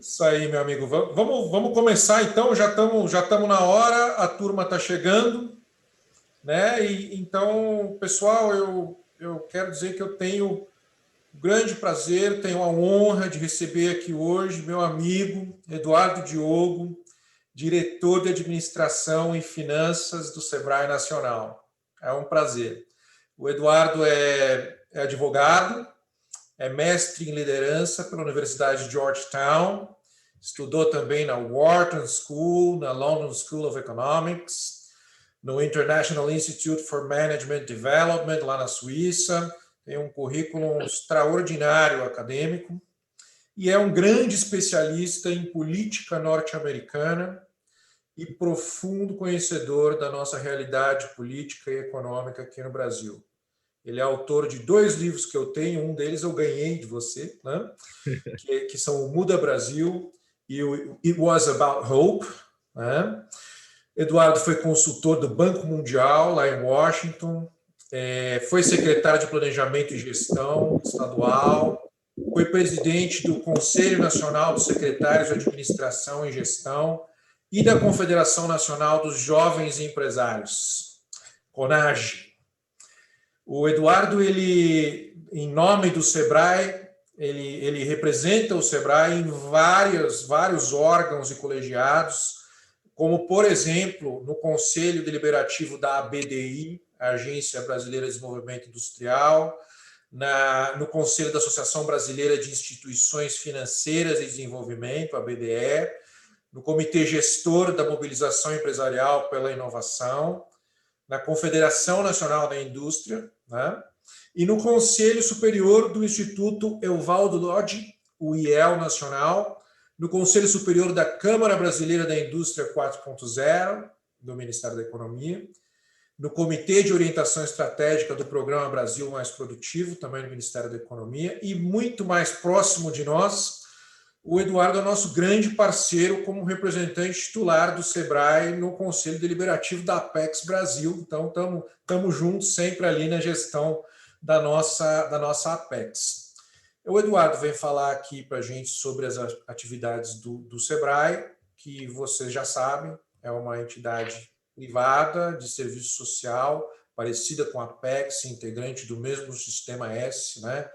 Isso aí, meu amigo. Vamos começar então. Já estamos na hora. A turma está chegando, né? Então, pessoal, eu quero dizer que eu tenho um grande prazer, tenho a honra de receber aqui hoje meu amigo Eduardo Diogo, diretor de Administração e Finanças do Sebrae Nacional. É um prazer. O Eduardo é advogado, é mestre em liderança pela Universidade de Georgetown, estudou também na Wharton School, na London School of Economics, no International Institute for Management Development, lá na Suíça. Tem um currículo extraordinário acadêmico e é um grande especialista em política norte-americana e profundo conhecedor da nossa realidade política e econômica aqui no Brasil. Ele é autor de 2 livros que eu tenho, um deles eu ganhei de você, né? que são o Muda Brasil e o It Was About Hope. Né? Eduardo foi consultor do Banco Mundial, lá em Washington, foi secretário de Planejamento e Gestão estadual, foi presidente do Conselho Nacional dos Secretários de Administração e Gestão e da Confederação Nacional dos Jovens Empresários, CONAGE. O Eduardo, ele, em nome do Sebrae, ele representa o Sebrae em vários órgãos e colegiados, como, por exemplo, no Conselho Deliberativo da ABDI, a Agência Brasileira de Desenvolvimento Industrial, no Conselho da Associação Brasileira de Instituições Financeiras e Desenvolvimento, a BDE, no Comitê Gestor da Mobilização Empresarial pela Inovação, na Confederação Nacional da Indústria, né? E no Conselho Superior do Instituto Evaldo Lodge, o IEL Nacional, no Conselho Superior da Câmara Brasileira da Indústria 4.0, do Ministério da Economia, no Comitê de Orientação Estratégica do Programa Brasil Mais Produtivo, também do Ministério da Economia, e muito mais próximo de nós, o Eduardo é nosso grande parceiro como representante titular do Sebrae no Conselho Deliberativo da Apex Brasil. Então, estamos juntos sempre ali na gestão da nossa Apex. O Eduardo vem falar aqui para a gente sobre as atividades do Sebrae, que vocês já sabem, é uma entidade privada de serviço social, parecida com a Apex, integrante do mesmo Sistema S, né?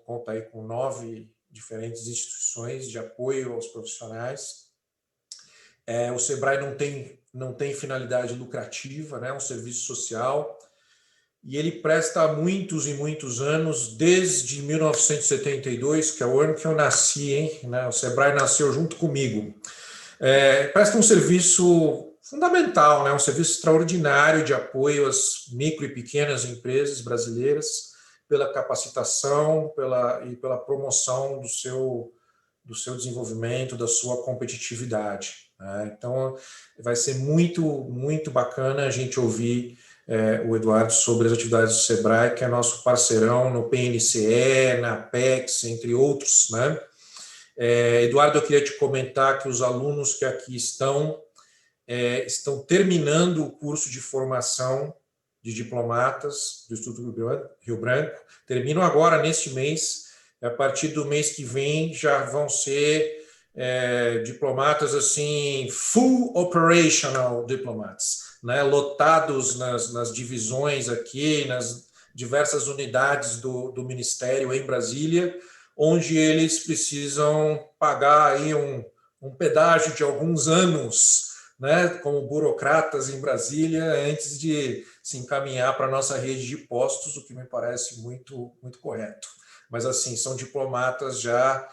Conta aí com 9 diferentes instituições de apoio aos profissionais. O Sebrae não tem finalidade lucrativa, né? É um serviço social, e ele presta há muitos e muitos anos, desde 1972, que é o ano que eu nasci, hein? O Sebrae nasceu junto comigo. Presta um serviço fundamental, né? Um serviço extraordinário de apoio às micro e pequenas empresas brasileiras, pela capacitação e pela promoção do seu desenvolvimento, da sua competitividade. Né? Então, vai ser muito, muito bacana a gente ouvir o Eduardo sobre as atividades do Sebrae, que é nosso parceirão no PNCE, na Apex, entre outros. Né? Eduardo, eu queria te comentar que os alunos que aqui estão terminando o curso de formação de diplomatas do Instituto Rio Branco, terminam agora neste mês. A partir do mês que vem já vão ser diplomatas assim, full operational diplomats, né? Lotados nas divisões aqui, nas diversas unidades do Ministério em Brasília, onde eles precisam pagar aí um pedágio de alguns anos, né, como burocratas em Brasília, antes de se encaminhar para a nossa rede de postos, o que me parece muito, muito correto. Mas, assim, são diplomatas já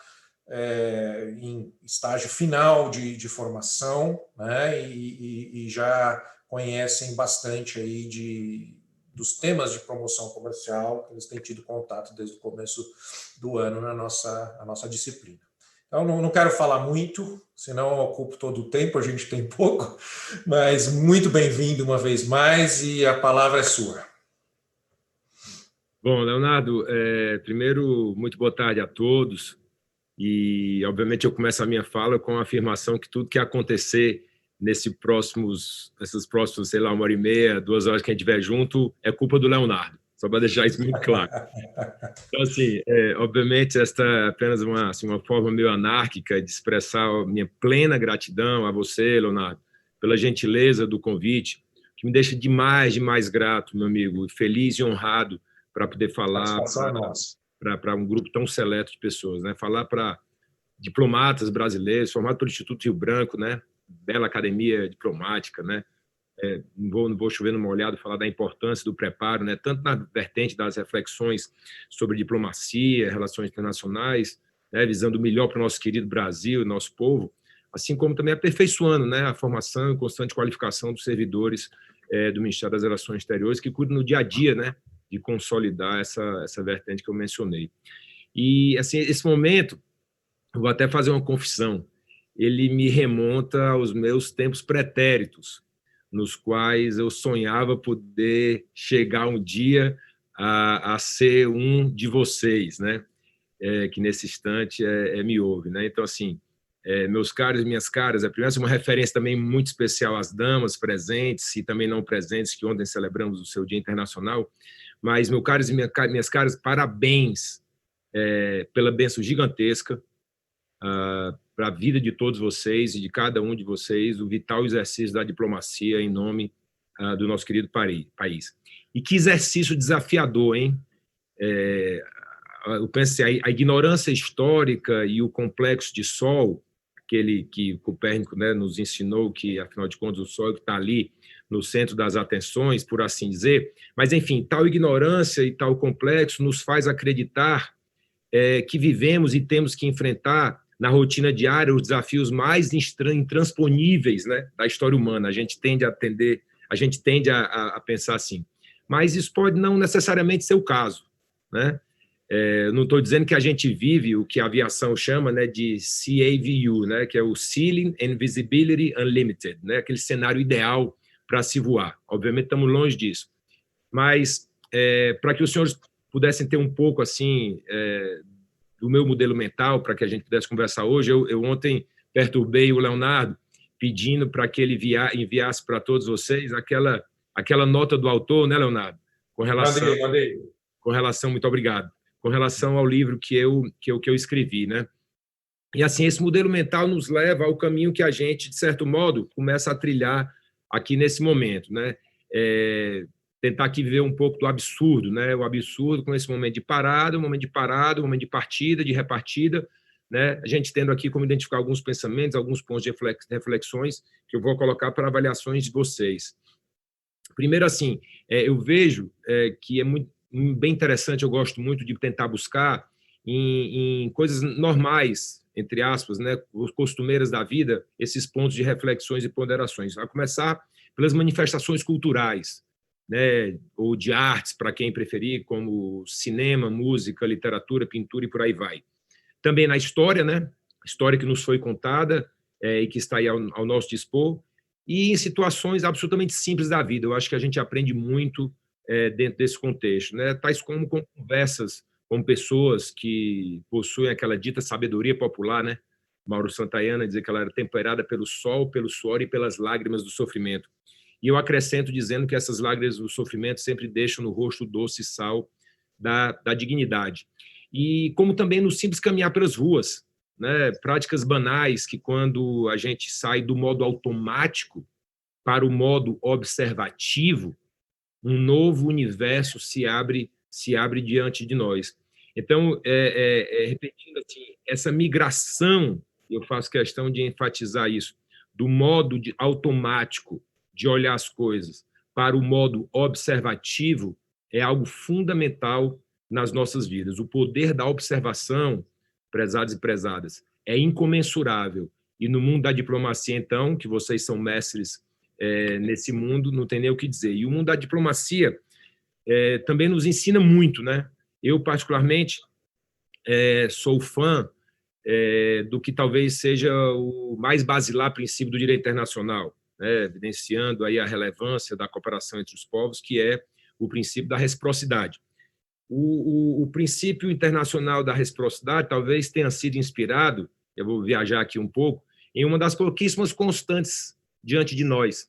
em estágio final de formação, né, e já conhecem bastante aí dos temas de promoção comercial, eles têm tido contato desde o começo do ano na nossa disciplina. Então, não quero falar muito, senão eu ocupo todo o tempo, a gente tem pouco, mas muito bem-vindo uma vez mais e a palavra é sua. Bom, Leonardo, primeiro, muito boa tarde a todos e, obviamente, eu começo a minha fala com a afirmação que tudo que acontecer essas próximas, sei lá, 1h30, 2 horas que a gente estiver junto, é culpa do Leonardo. só para deixar isso muito claro. Então, assim, obviamente, esta é apenas uma forma meio anárquica de expressar a minha plena gratidão a você, Leonardo, pela gentileza do convite, que me deixa demais grato, meu amigo, feliz e honrado para poder falar para um grupo tão seleto de pessoas, né? Falar para diplomatas brasileiros, formado pelo Instituto Rio Branco, né? Bela academia diplomática, né? Não vou chover no molhado falar da importância do preparo, né? Tanto na vertente das reflexões sobre diplomacia, relações internacionais, né? Visando o melhor para o nosso querido Brasil, nosso povo, assim como também aperfeiçoando, né? A formação e constante qualificação dos servidores do Ministério das Relações Exteriores, que cuidam no dia a dia, né? De consolidar essa vertente que eu mencionei. E, assim, esse momento, eu vou até fazer uma confissão, ele me remonta aos meus tempos pretéritos, nos quais eu sonhava poder chegar um dia a ser um de vocês, né? Que nesse instante me ouve, né? Então, assim, meus caros e minhas caras, primeiro, uma referência também muito especial às damas presentes e também não presentes, que ontem celebramos o seu Dia Internacional, mas, meus caros e minhas caras, parabéns pela bênção gigantesca para a vida de todos vocês e de cada um de vocês, o vital exercício da diplomacia em nome do nosso querido país. E que exercício desafiador, hein? Eu penso assim, a ignorância histórica e o complexo de Sol, aquele que Copérnico, né, nos ensinou que, afinal de contas, o Sol está ali no centro das atenções, por assim dizer, mas, enfim, tal ignorância e tal complexo nos faz acreditar que vivemos e temos que enfrentar na rotina diária os desafios mais intransponíveis, né, da história humana. A gente tende a pensar assim. Mas isso pode não necessariamente ser o caso, né? Não estou dizendo que a gente vive o que a aviação chama, né, de CAVU, né, que é o Ceiling and Visibility Unlimited, né, aquele cenário ideal para se voar. Obviamente estamos longe disso. Mas para que os senhores pudessem ter um pouco assim do meu modelo mental, para que a gente pudesse conversar hoje, eu ontem perturbei o Leonardo, pedindo para que ele enviasse para todos vocês aquela nota do autor, né, Leonardo? Mandei. Com relação, muito obrigado, com relação ao livro que eu escrevi, né? E, assim, esse modelo mental nos leva ao caminho que a gente, de certo modo, começa a trilhar aqui nesse momento, né? Tentar aqui ver um pouco do absurdo, né? O absurdo com esse momento de parada, um momento de partida, de repartida, né? A gente tendo aqui como identificar alguns pensamentos, alguns pontos de reflexões que eu vou colocar para avaliações de vocês. Primeiro, assim, eu vejo que é muito bem interessante, eu gosto muito de tentar buscar em coisas normais, entre aspas, né, costumeiras da vida, esses pontos de reflexões e ponderações. A começar pelas manifestações culturais, né, ou de artes, para quem preferir, como cinema, música, literatura, pintura e por aí vai. Também na história, né, história que nos foi contada e que está aí ao nosso dispor, e em situações absolutamente simples da vida. Eu acho que a gente aprende muito dentro desse contexto, né, tais como com conversas com pessoas que possuem aquela dita sabedoria popular, né? Mauro Santayana dizia que ela era temperada pelo sol, pelo suor e pelas lágrimas do sofrimento. E eu acrescento dizendo que essas lágrimas do sofrimento sempre deixam no rosto o doce sal da dignidade. E como também no simples caminhar pelas ruas, né? Práticas banais que, quando a gente sai do modo automático para o modo observativo, um novo universo se abre diante de nós. Então, repetindo assim, essa migração, eu faço questão de enfatizar isso, do modo automático de olhar as coisas para o modo observativo é algo fundamental nas nossas vidas. O poder da observação, prezados e prezadas, é incomensurável. E no mundo da diplomacia, então, que vocês são mestres nesse mundo, não tem nem o que dizer. E o mundo da diplomacia também nos ensina muito, né? Eu, particularmente, sou fã do que talvez seja o mais basilar princípio do direito internacional, né? Evidenciando aí a relevância da cooperação entre os povos, que é o princípio da reciprocidade. O princípio internacional da reciprocidade talvez tenha sido inspirado, eu vou viajar aqui um pouco, em uma das pouquíssimas constantes diante de nós,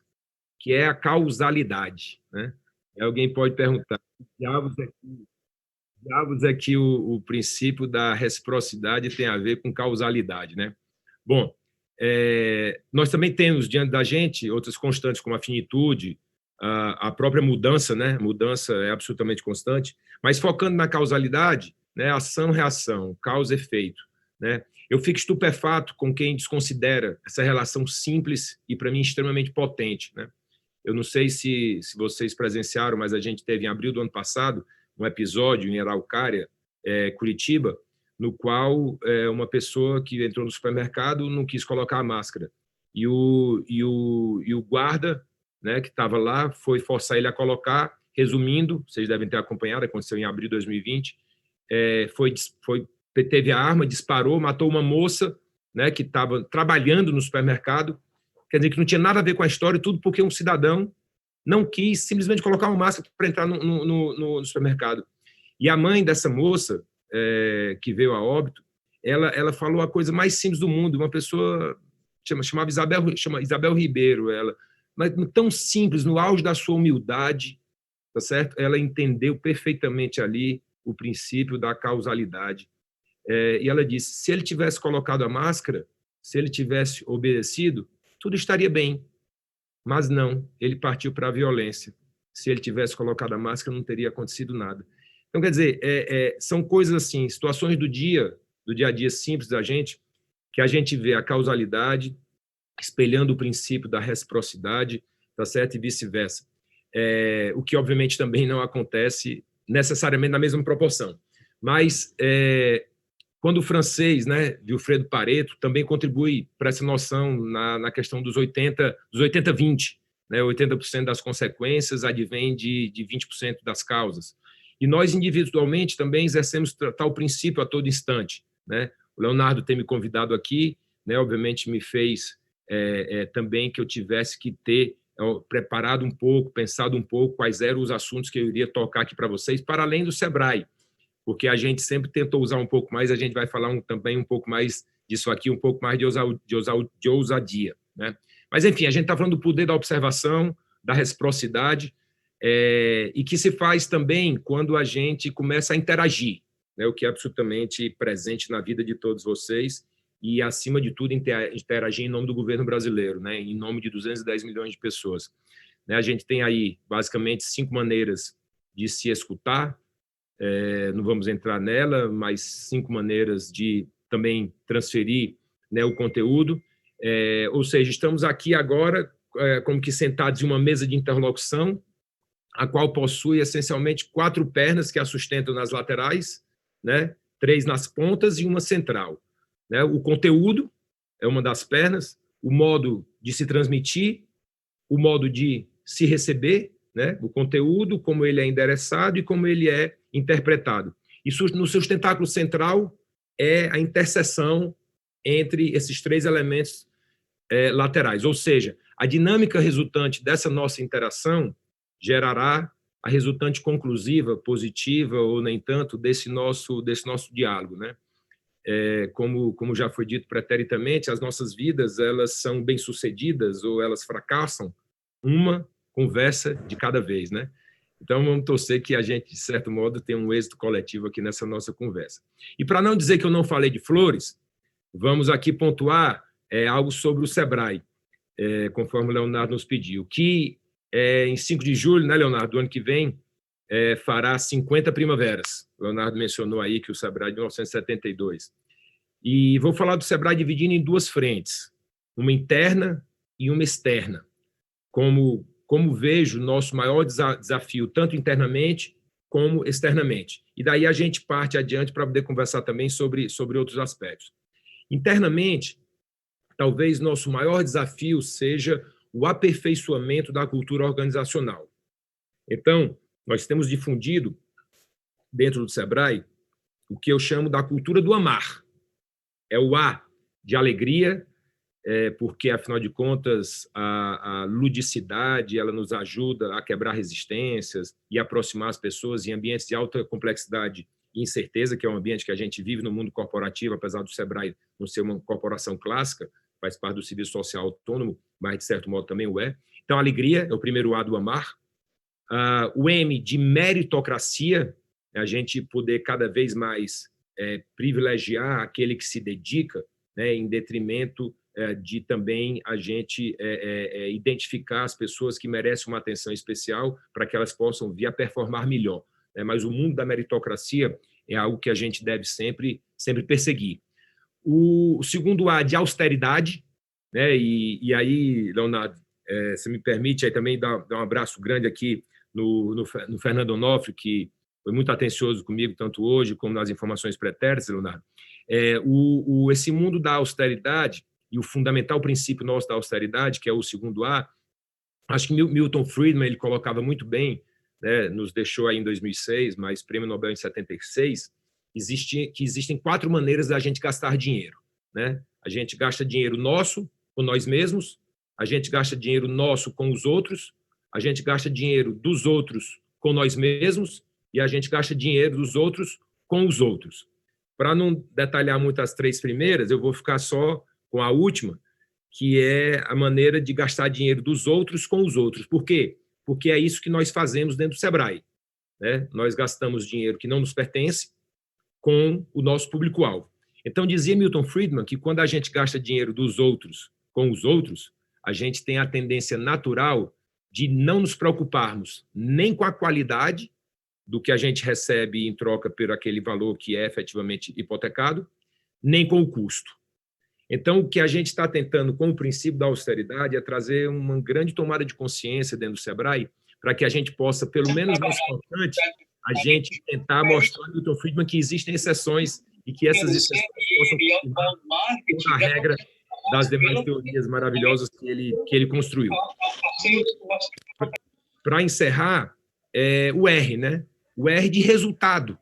que é a causalidade, né? Alguém pode perguntar, diabos é que o princípio da reciprocidade tem a ver com causalidade, né? Bom, nós também temos diante da gente outras constantes como a finitude, a própria mudança, né? Mudança é absolutamente constante, mas focando na causalidade, né? Ação-reação, causa-efeito, né? Eu fico estupefato com quem desconsidera essa relação simples e, para mim, extremamente potente, né? Eu não sei se vocês presenciaram, mas a gente teve em abril do ano passado um episódio em Araucária, Curitiba, no qual uma pessoa que entrou no supermercado não quis colocar a máscara. E o guarda, né, que estava lá, foi forçar ele a colocar. Resumindo, vocês devem ter acompanhado, aconteceu em abril de 2020, teve a arma, disparou, matou uma moça, né, que estava trabalhando no supermercado, quer dizer, que não tinha nada a ver com a história, tudo porque um cidadão não quis simplesmente colocar uma máscara para entrar no supermercado. E a mãe dessa moça, que veio a óbito, ela falou a coisa mais simples do mundo, uma pessoa chamava Isabel Ribeiro, mas tão simples, no auge da sua humildade, tá certo? Ela entendeu perfeitamente ali o princípio da causalidade. E ela disse, se ele tivesse colocado a máscara, se ele tivesse obedecido, tudo estaria bem. Mas não, ele partiu para a violência. Se ele tivesse colocado a máscara, não teria acontecido nada. Então, quer dizer, são coisas assim, situações do dia a dia simples da gente, que a gente vê a causalidade espelhando o princípio da reciprocidade, tá certo? E vice-versa. O que, obviamente, também não acontece necessariamente na mesma proporção. Mas quando o francês, né, Vilfredo Pareto, também contribui para essa noção na questão dos 80-20, né, 80% das consequências advém de 20% das causas. E nós, individualmente, também exercemos tal princípio a todo instante, né? O Leonardo ter me convidado aqui, né, obviamente me fez também que eu tivesse que ter preparado um pouco, pensado um pouco quais eram os assuntos que eu iria tocar aqui para vocês, para além do Sebrae, porque a gente sempre tentou usar um pouco mais, a gente vai falar também um pouco mais disso aqui, um pouco mais de ousadia, né? Mas, enfim, a gente está falando do poder da observação, da reciprocidade, e que se faz também quando a gente começa a interagir, né? O que é absolutamente presente na vida de todos vocês, e, acima de tudo, interagir em nome do governo brasileiro, né? Em nome de 210 milhões de pessoas. Né? A gente tem aí, basicamente, 5 maneiras de se escutar, não vamos entrar nela, mas 5 maneiras de também transferir, né, o conteúdo. Ou seja, estamos aqui agora como que sentados em uma mesa de interlocução, a qual possui essencialmente 4 pernas que a sustentam nas laterais, né, 3 nas pontas e uma central. Né? O conteúdo é uma das pernas, o modo de se transmitir, o modo de se receber, né? O conteúdo, como ele é endereçado e como ele é interpretado. Isso, no seu tentáculo central, é a interseção entre esses 3 elementos laterais. Ou seja, a dinâmica resultante dessa nossa interação gerará a resultante conclusiva, positiva ou nem tanto, desse nosso diálogo, né? Como já foi dito preteritamente, as nossas vidas, elas são bem-sucedidas ou elas fracassam, uma conversa de cada vez, né? Então, vamos torcer que a gente, de certo modo, tenha um êxito coletivo aqui nessa nossa conversa. E para não dizer que eu não falei de flores, vamos aqui pontuar algo sobre o Sebrae, conforme o Leonardo nos pediu, que em 5 de julho, né, Leonardo, do ano que vem, fará 50 primaveras. O Leonardo mencionou aí que o Sebrae é de 1972. E vou falar do Sebrae dividindo em 2 frentes, uma interna e uma externa. Como vejo nosso maior desafio, tanto internamente como externamente. E daí a gente parte adiante para poder conversar também sobre outros aspectos. Internamente, talvez nosso maior desafio seja o aperfeiçoamento da cultura organizacional. Então, nós temos difundido, dentro do Sebrae, o que eu chamo da cultura do amar. É o A de alegria, porque, afinal de contas, a ludicidade ela nos ajuda a quebrar resistências e aproximar as pessoas em ambientes de alta complexidade e incerteza, que é um ambiente que a gente vive no mundo corporativo, apesar do Sebrae não ser uma corporação clássica, faz parte do serviço social autônomo, mas, de certo modo, também o é. Então, a alegria é o primeiro A do amar. O M de meritocracia, a gente poder cada vez mais privilegiar aquele que se dedica, né, em detrimento de também a gente identificar as pessoas que merecem uma atenção especial para que elas possam vir a performar melhor. Né? Mas o mundo da meritocracia é algo que a gente deve sempre perseguir. O segundo A de austeridade, né? E aí, Leonardo, você me permite aí também dar um abraço grande aqui no Fernando Onofre, que foi muito atencioso comigo, tanto hoje como nas informações pretéritas, Leonardo. Esse mundo da austeridade e o fundamental princípio nosso da austeridade, que é o segundo A, acho que Milton Friedman ele colocava muito bem, né, nos deixou aí em 2006, mas Prêmio Nobel em 76, que existem 4 maneiras da gente gastar dinheiro. Né? A gente gasta dinheiro nosso com nós mesmos, a gente gasta dinheiro nosso com os outros, a gente gasta dinheiro dos outros com nós mesmos e a gente gasta dinheiro dos outros com os outros. Para não detalhar muito as 3 primeiras, eu vou ficar só com a última, que é a maneira de gastar dinheiro dos outros com os outros. Por quê? Porque é isso que nós fazemos dentro do Sebrae. Né? Nós gastamos dinheiro que não nos pertence com o nosso público-alvo. Então, dizia Milton Friedman que quando a gente gasta dinheiro dos outros com os outros, a gente tem a tendência natural de não nos preocuparmos nem com a qualidade do que a gente recebe em troca por aquele valor que é efetivamente hipotecado, nem com o custo. Então, o que a gente está tentando com o princípio da austeridade é trazer uma grande tomada de consciência dentro do Sebrae para que a gente possa, pelo menos nesse instante, a gente tentar mostrar ao Milton Friedman que existem exceções e que essas exceções possam confirmar toda a regra das demais teorias maravilhosas que ele construiu. Para encerrar, o R, né? O R de resultado.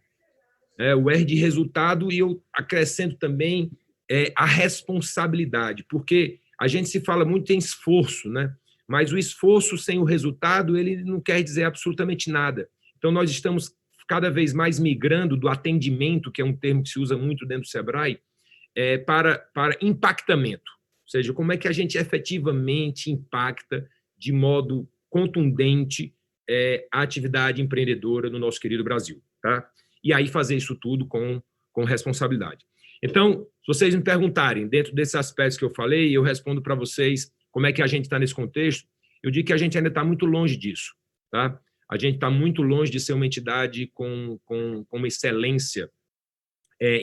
O R de resultado, e eu acrescento também a responsabilidade, porque a gente se fala muito em esforço, né? Mas o esforço sem o resultado, ele não quer dizer absolutamente nada. Então, nós estamos cada vez mais migrando do atendimento, que é um termo que se usa muito dentro do Sebrae, para impactamento. Ou seja, como é que a gente efetivamente impacta de modo contundente a atividade empreendedora no nosso querido Brasil. Tá? E aí fazer isso tudo com responsabilidade. Então, se vocês me perguntarem, dentro desses aspectos que eu falei, eu respondo para vocês como é que a gente está nesse contexto. Eu digo que a gente ainda está muito longe disso. Tá? A gente está muito longe de ser uma entidade com uma excelência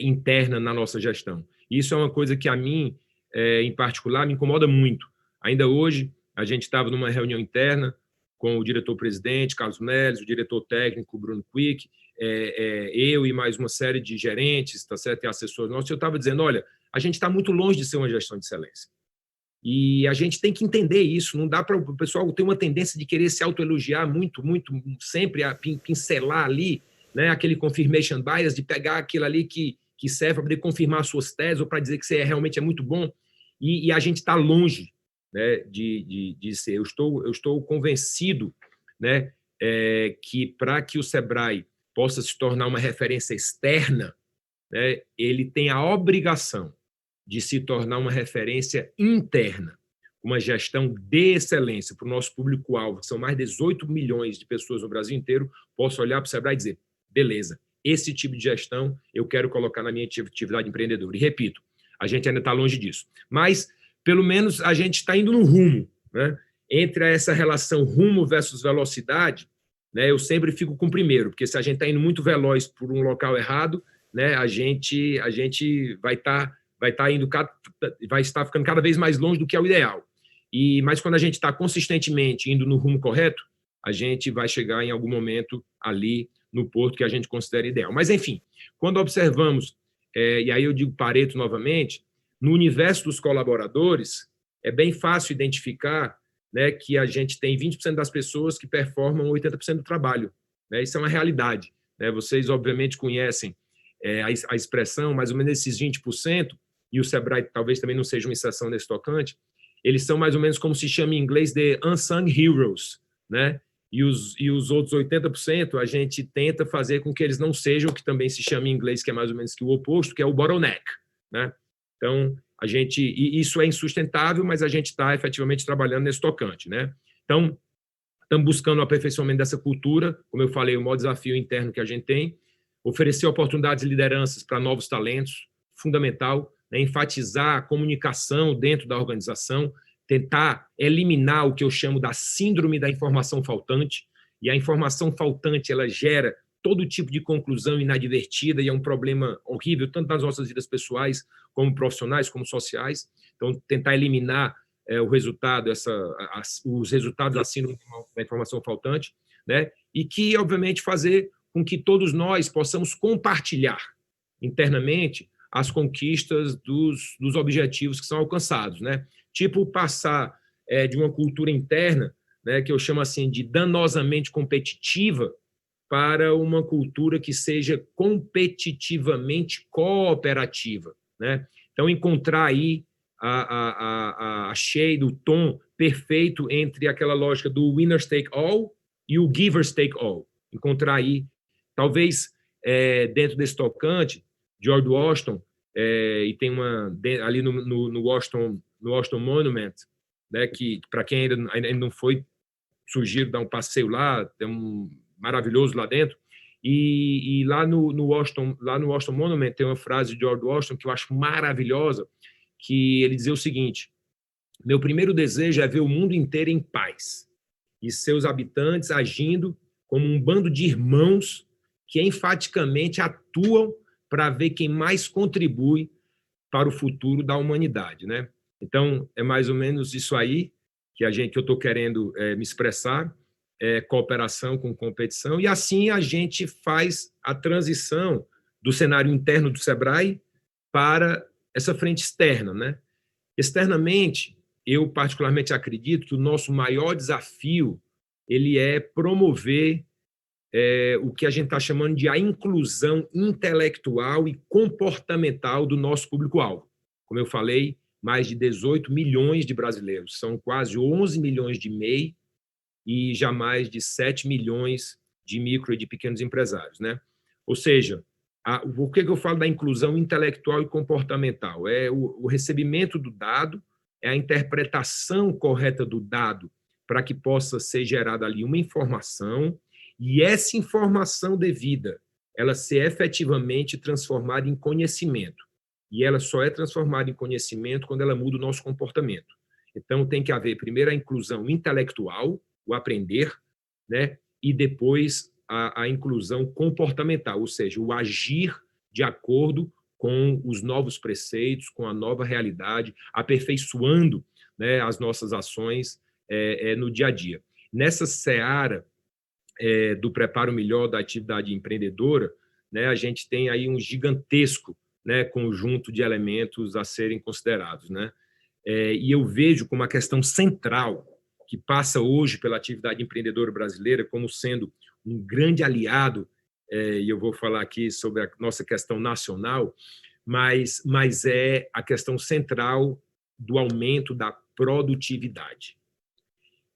interna na nossa gestão. Isso é uma coisa que a mim, em particular, me incomoda muito. Ainda hoje, a gente estava numa reunião interna com o diretor-presidente, Carlos Melles, o diretor técnico, Bruno Quick, eu e mais uma série de gerentes, tá certo, e assessores nossos. Eu estava dizendo, olha, a gente está muito longe de ser uma gestão de excelência. E a gente tem que entender isso. Não dá para o pessoal ter uma tendência de querer se autoelogiar muito, sempre a pincelar ali, né, aquele confirmation bias, de pegar aquilo ali que serve para poder confirmar suas teses ou para dizer que você realmente é muito bom. E a gente está longe, né, de ser. Eu estou convencido, né, que para que o Sebrae possa se tornar uma referência externa, né, ele tem a obrigação de se tornar uma referência interna, uma gestão de excelência para o nosso público-alvo, que são mais de 18 milhões de pessoas no Brasil inteiro, possa olhar para o Sebrae e dizer, beleza, esse tipo de gestão eu quero colocar na minha atividade empreendedora. E repito, a gente ainda está longe disso. Mas, pelo menos, a gente está indo no rumo. Né? Entre essa relação rumo versus velocidade, né, eu sempre fico com o primeiro, porque se a gente está indo muito veloz por um local errado, né, a gente vai estar ficando cada vez mais longe do que é o ideal. Mas quando a gente está consistentemente indo no rumo correto, a gente vai chegar em algum momento ali no porto que a gente considera ideal. Mas, enfim, quando observamos, e aí eu digo Pareto novamente, no universo dos colaboradores, é bem fácil identificar, né, que a gente tem 20% das pessoas que performam 80% do trabalho. Né? Isso é uma realidade. Né? Vocês, obviamente, conhecem a expressão, mais ou menos esses 20%, e o Sebrae talvez também não seja uma exceção nesse tocante, eles são mais ou menos como se chama em inglês de unsung heroes, né? E os outros 80% a gente tenta fazer com que eles não sejam o que também se chama em inglês, que é mais ou menos que o oposto, que é o bottleneck, né? Então, e isso é insustentável, mas a gente está efetivamente trabalhando nesse tocante, né? Então, Estamos buscando o aperfeiçoamento dessa cultura, como eu falei, o maior desafio interno que a gente tem, oferecer oportunidades e lideranças para novos talentos, fundamental, né? Enfatizar a comunicação dentro da organização, tentar eliminar o que eu chamo da síndrome da informação faltante, e a informação faltante, ela gera todo tipo de conclusão inadvertida e é um problema horrível, tanto nas nossas vidas pessoais, como profissionais, como sociais. Então, tentar eliminar o resultado, os resultados da síndrome da informação faltante, né? E que, obviamente, fazer com que todos nós possamos compartilhar internamente as conquistas dos objetivos que são alcançados, né? Tipo, passar de uma cultura interna, né, que eu chamo assim de danosamente competitiva, para uma cultura que seja competitivamente cooperativa, né? Então, encontrar aí a shade, o tom perfeito entre aquela lógica do winner take all e o giver take all. Encontrar aí, talvez, dentro desse tocante, George Washington, e tem uma ali no Washington Monument, né, que para quem ainda não foi, sugiro dar um passeio lá, tem um maravilhoso lá dentro. E lá no Washington Monument tem uma frase de George Washington que eu acho maravilhosa, que ele dizia o seguinte: meu primeiro desejo é ver o mundo inteiro em paz e seus habitantes agindo como um bando de irmãos que enfaticamente atuam para ver quem mais contribui para o futuro da humanidade, né? Então, é mais ou menos isso aí que eu estou querendo me expressar, cooperação com competição, e assim a gente faz a transição do cenário interno do Sebrae para essa frente externa, né? Externamente, eu particularmente acredito que o nosso maior desafio ele é promover o que a gente está chamando de a inclusão intelectual e comportamental do nosso público-alvo. Como eu falei, mais de 18 milhões de brasileiros, são quase 11 milhões de MEI e já mais de 7 milhões de micro e de pequenos empresários, né? Ou seja, o que eu falo da inclusão intelectual e comportamental? É o recebimento do dado, é a interpretação correta do dado para que possa ser gerada ali uma informação, e essa informação devida, ela ser efetivamente transformada em conhecimento. E ela só é transformada em conhecimento quando ela muda o nosso comportamento. Então, tem que haver, primeiro, a inclusão intelectual, o aprender, né? E depois a inclusão comportamental, ou seja, o agir de acordo com os novos preceitos, com a nova realidade, aperfeiçoando, né, as nossas ações no dia a dia. Nessa seara do preparo melhor da atividade empreendedora, né, a gente tem aí um gigantesco, né, conjunto de elementos a serem considerados, né? E eu vejo como uma questão central que passa hoje pela atividade empreendedora brasileira como sendo um grande aliado, e eu vou falar aqui sobre a nossa questão nacional, mas é a questão central do aumento da produtividade.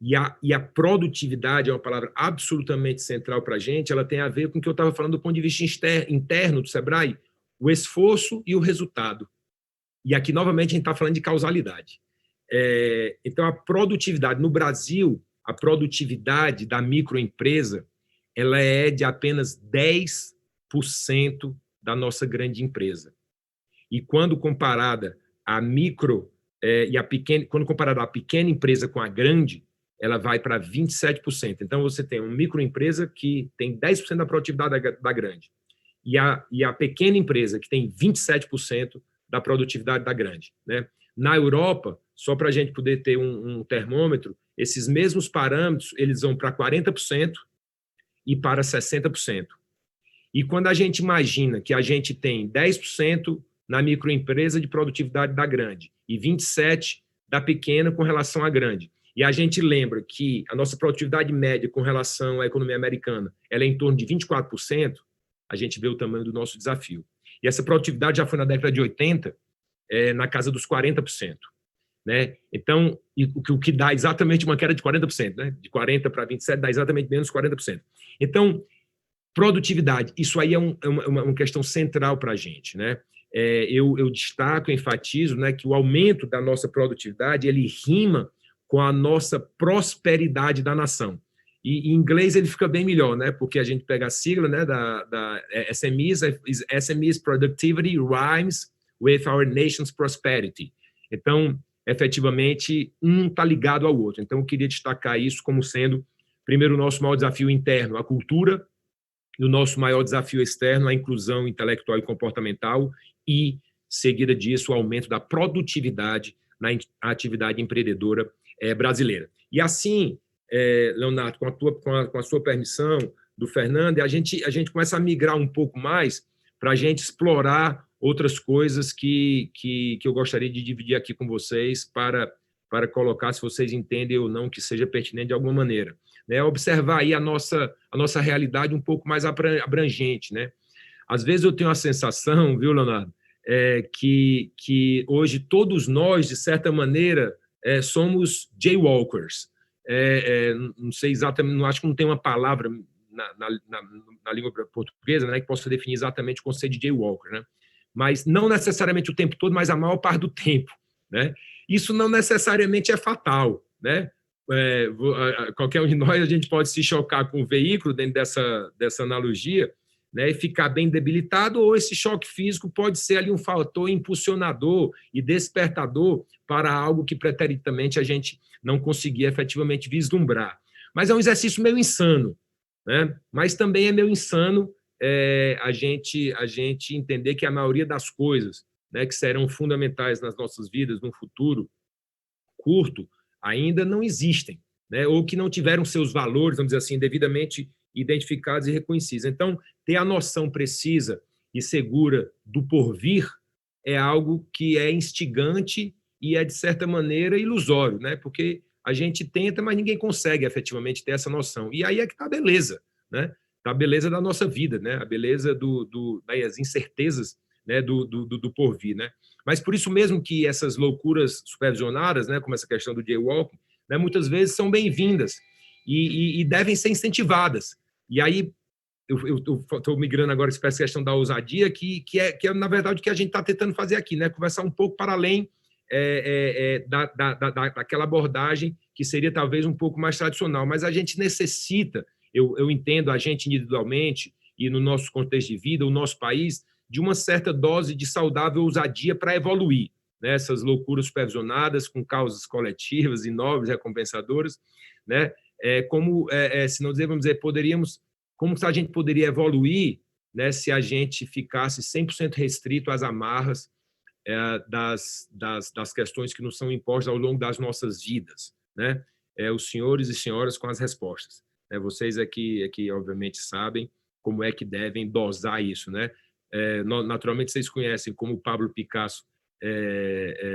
E a produtividade é uma palavra absolutamente central para a gente, ela tem a ver com o que eu estava falando do ponto de vista interno do Sebrae, o esforço e o resultado. E aqui, novamente, a gente está falando de causalidade. Então, a produtividade no Brasil, a produtividade da microempresa, ela é de apenas 10% da nossa grande empresa. E quando comparada a micro e a pequena, quando comparada a pequena empresa com a grande, ela vai para 27%. Então, você tem uma microempresa que tem 10% da produtividade da grande. E a pequena empresa que tem 27% da produtividade da grande, né? Na Europa, só para a gente poder ter um termômetro, esses mesmos parâmetros, eles vão para 40% e para 60%. E quando a gente imagina que a gente tem 10% na microempresa de produtividade da grande e 27% da pequena com relação à grande, e a gente lembra que a nossa produtividade média com relação à economia americana ela é em torno de 24%, a gente vê o tamanho do nosso desafio. E essa produtividade já foi na década de 80, na casa dos 40%. Né? Então, o que dá exatamente uma queda de 40%, né? De 40% para 27% dá exatamente menos 40%. Então, produtividade, isso aí é uma questão central para a gente. Né? Eu destaco, enfatizo, né, que o aumento da nossa produtividade ele rima com a nossa prosperidade da nação. E em inglês ele fica bem melhor, né? Porque a gente pega a sigla, né, da SMEs, SMEs Productivity Rhymes with Our Nation's Prosperity. Então, efetivamente, um está ligado ao outro. Então, eu queria destacar isso como sendo, primeiro, o nosso maior desafio interno, a cultura, e o nosso maior desafio externo, a inclusão intelectual e comportamental, e, seguida disso, o aumento da produtividade na atividade empreendedora brasileira. E assim, Leonardo, com a sua permissão, do Fernando, a gente começa a migrar um pouco mais para a gente explorar outras coisas que eu gostaria de dividir aqui com vocês para colocar, se vocês entendem ou não, que seja pertinente de alguma maneira. Né? Observar aí a nossa realidade um pouco mais abrangente. Né? Às vezes eu tenho a sensação, viu, Leonardo, que hoje todos nós, de certa maneira, somos jaywalkers. Não sei exatamente, não acho que não tem uma palavra na língua portuguesa, né, que possa definir exatamente o conceito de jaywalker, né? Mas não necessariamente o tempo todo, mas a maior parte do tempo. Né? Isso não necessariamente é fatal. Né? Qualquer um de nós, a gente pode se chocar com o veículo dentro dessa analogia, né, e ficar bem debilitado, ou esse choque físico pode ser ali um fator impulsionador e despertador para algo que preteritamente a gente não conseguia efetivamente vislumbrar. Mas é um exercício meio insano, né? Mas também é meio insano a gente entender que a maioria das coisas, né, que serão fundamentais nas nossas vidas no futuro curto ainda não existem, né, ou que não tiveram seus valores, vamos dizer assim, devidamente identificados e reconhecidos. Então, ter a noção precisa e segura do porvir é algo que é instigante e é, de certa maneira, ilusório, né? Porque a gente tenta, mas ninguém consegue efetivamente ter essa noção. E aí é que está a beleza, né? Está a beleza da nossa vida, né? A beleza das incertezas, né? do porvir, né? Mas por isso mesmo que essas loucuras supervisionadas, né? Como essa questão do jaywalking, né? Muitas vezes são bem-vindas e devem ser incentivadas. E aí, eu estou migrando agora para essa questão da ousadia, que é, na verdade, o que a gente está tentando fazer aqui, né? Conversar um pouco para além daquela abordagem que seria talvez um pouco mais tradicional, mas a gente necessita, eu entendo a gente individualmente e no nosso contexto de vida, o nosso país, de uma certa dose de saudável ousadia para evoluir, né? Essas loucuras supervisionadas com causas coletivas e nobres, recompensadoras, né? Se não dizer, vamos dizer, como se a gente poderia evoluir, né, se a gente ficasse 100% restrito às amarras das questões que nos são impostas ao longo das nossas vidas, né? Os senhores e senhoras com as respostas. Vocês aqui, obviamente, sabem como é que devem dosar isso, né? Naturalmente, vocês conhecem como o Pablo Picasso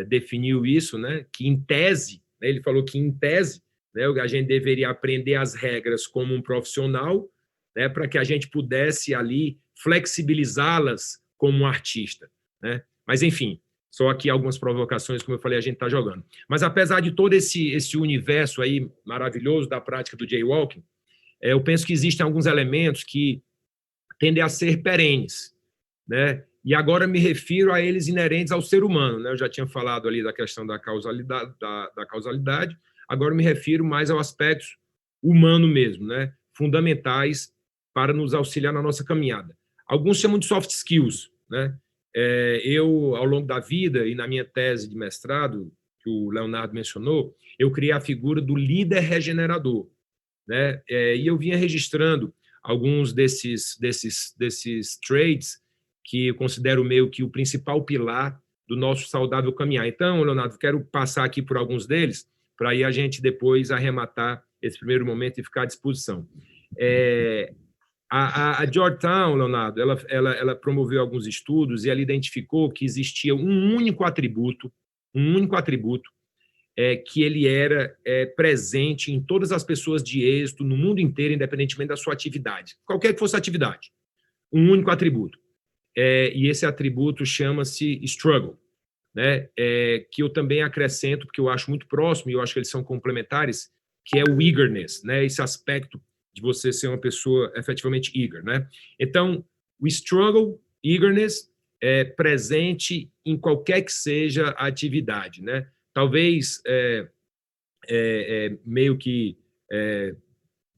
definiu isso, né? Que, em tese, né, ele falou que, em tese, né, a gente deveria aprender as regras como um profissional, né, para que a gente pudesse ali flexibilizá-las como um artista, né? Mas, enfim, só aqui algumas provocações, como eu falei, a gente está jogando. Mas, apesar de todo esse universo aí maravilhoso da prática do jaywalking, eu penso que existem alguns elementos que tendem a ser perenes, né? E agora me refiro a eles inerentes ao ser humano, né? Eu já tinha falado ali da questão da causalidade, agora me refiro mais ao aspecto humano mesmo, né? Fundamentais para nos auxiliar na nossa caminhada. Alguns chamam de soft skills, né? Eu, ao longo da vida e na minha tese de mestrado, que o Leonardo mencionou, eu criei a figura do líder regenerador, né? E eu vinha registrando alguns desses traits que eu considero meio que o principal pilar do nosso saudável caminhar. Então, Leonardo, quero passar aqui por alguns deles, para aí a gente depois arrematar esse primeiro momento e ficar à disposição. A Georgetown, Leonardo, ela promoveu alguns estudos e ela identificou que existia um único atributo que ele era presente em todas as pessoas de êxito no mundo inteiro, independentemente da sua atividade, qualquer que fosse a atividade, um único atributo. E esse atributo chama-se struggle, né? Que eu também acrescento, porque eu acho muito próximo, e eu acho que eles são complementares, que é o eagerness, né? Esse aspecto de você ser uma pessoa efetivamente eager, né? Então, o struggle, eagerness, é presente em qualquer que seja a atividade, né? Talvez meio que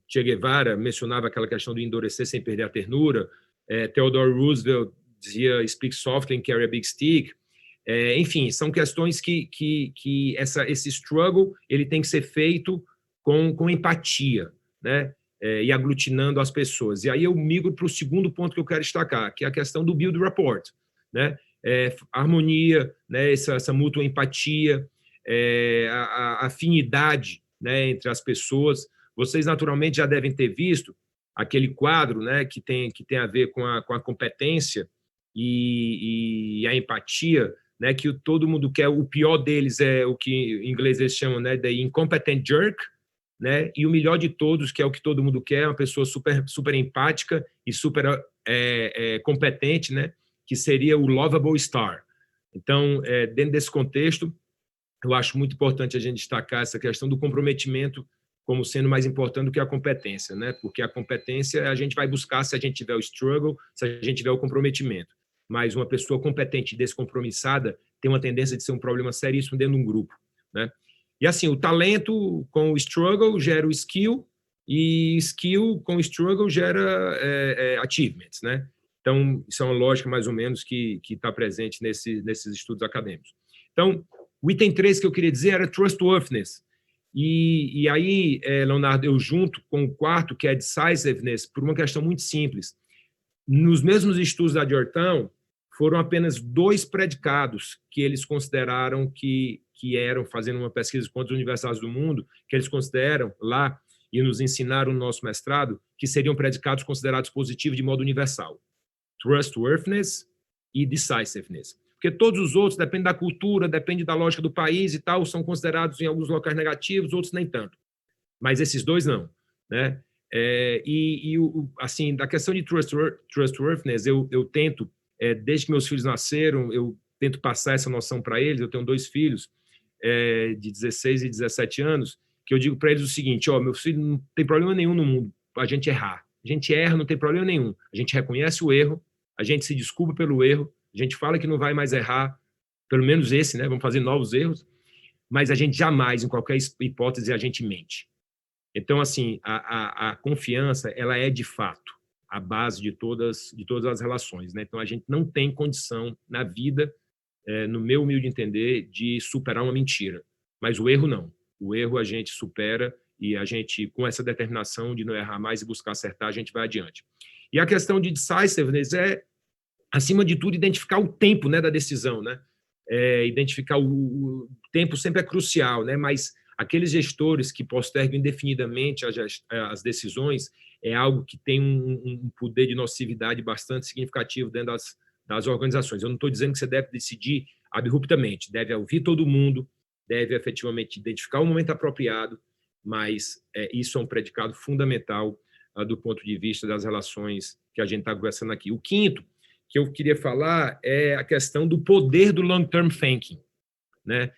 Che Guevara mencionava aquela questão do endurecer sem perder a ternura, Theodore Roosevelt dizia speak softly and carry a big stick. Enfim, são questões que esse struggle ele tem que ser feito com empatia, né? E aglutinando as pessoas. E aí eu migro para o segundo ponto que eu quero destacar, que é a questão do build rapport, né? Harmonia, né? Essa mútua empatia, a afinidade, né? Entre as pessoas. Vocês naturalmente já devem ter visto aquele quadro, né? Que tem a ver com a competência e a empatia, né? Que todo mundo quer. O pior deles é o que em inglês eles chamam, né? De incompetent jerk, né? E o melhor de todos, que é o que todo mundo quer, é uma pessoa super empática e super competente, né? Que seria o lovable star. Então, dentro desse contexto, eu acho muito importante a gente destacar essa questão do comprometimento como sendo mais importante do que a competência, né? Porque a competência a gente vai buscar se a gente tiver o struggle, se a gente tiver o comprometimento. Mas uma pessoa competente e descompromissada tem uma tendência de ser um problema seríssimo dentro de um grupo, né? E assim, o talento com o struggle gera o skill, e skill com o struggle gera achievements, né? Então, isso é uma lógica mais ou menos que está presente nesses estudos acadêmicos. Então, o item 3 que eu queria dizer era trustworthiness. E aí, Leonardo, eu junto com o quarto, que é decisiveness, por uma questão muito simples. Nos mesmos estudos da Georgetown, foram apenas 2 predicados que eles consideraram que eram, fazendo uma pesquisa com outras universidades do mundo, que eles consideram lá, e nos ensinaram no nosso mestrado, que seriam predicados considerados positivos de modo universal. Trustworthiness e decisiveness. Porque todos os outros, depende da cultura, depende da lógica do país e tal, são considerados em alguns locais negativos, outros nem tanto. Mas esses 2 não, né? Assim, da questão de trustworthiness, eu tento, desde que meus filhos nasceram, eu tento passar essa noção para eles. Eu tenho 2 filhos, de 16 e 17 anos, que eu digo para eles o seguinte: meu filho, não tem problema nenhum no mundo a gente errar. A gente erra, não tem problema nenhum. A gente reconhece o erro, a gente se desculpa pelo erro, a gente fala que não vai mais errar, pelo menos esse, né? Vamos fazer novos erros, mas a gente jamais, em qualquer hipótese, a gente mente. Então, assim, a confiança, ela é, de fato, a base de todas as relações, né? Então, a gente não tem condição na vida, no meu humilde entender, de superar uma mentira. Mas o erro, não. O erro a gente supera e a gente, com essa determinação de não errar mais e buscar acertar, a gente vai adiante. E a questão de decisiveness acima de tudo, identificar o tempo, né, da decisão, né? Identificar o tempo sempre é crucial, né? Mas aqueles gestores que postergam indefinidamente as decisões é algo que tem um poder de nocividade bastante significativo dentro das organizações. Eu não estou dizendo que você deve decidir abruptamente, deve ouvir todo mundo, deve efetivamente identificar o momento apropriado, mas isso é um predicado fundamental do ponto de vista das relações que a gente está conversando aqui. O quinto que eu queria falar é a questão do poder do long-term thinking, né?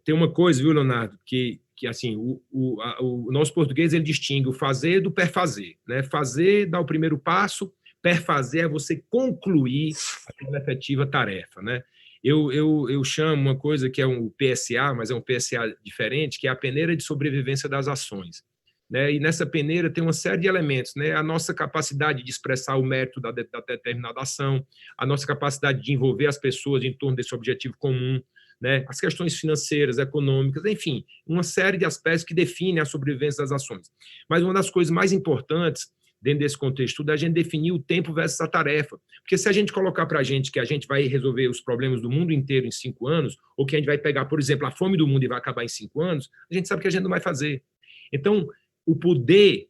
Tem uma coisa, viu, Leonardo, que assim, o nosso português ele distingue o fazer do perfazer, né? Fazer dá o primeiro passo, perfazer é você concluir aquela efetiva tarefa, né? Eu chamo uma coisa que é um PSA, mas é um PSA diferente, que é a peneira de sobrevivência das ações, né? E nessa peneira tem uma série de elementos, né? A nossa capacidade de expressar o mérito da determinada ação, a nossa capacidade de envolver as pessoas em torno desse objetivo comum, né? As questões financeiras, econômicas, enfim, uma série de aspectos que definem a sobrevivência das ações. Mas uma das coisas mais importantes dentro desse contexto é a gente definir o tempo versus a tarefa. Porque se a gente colocar para a gente que a gente vai resolver os problemas do mundo inteiro em 5 anos, ou que a gente vai pegar, por exemplo, a fome do mundo e vai acabar em 5 anos, a gente sabe que a gente não vai fazer. Então, o poder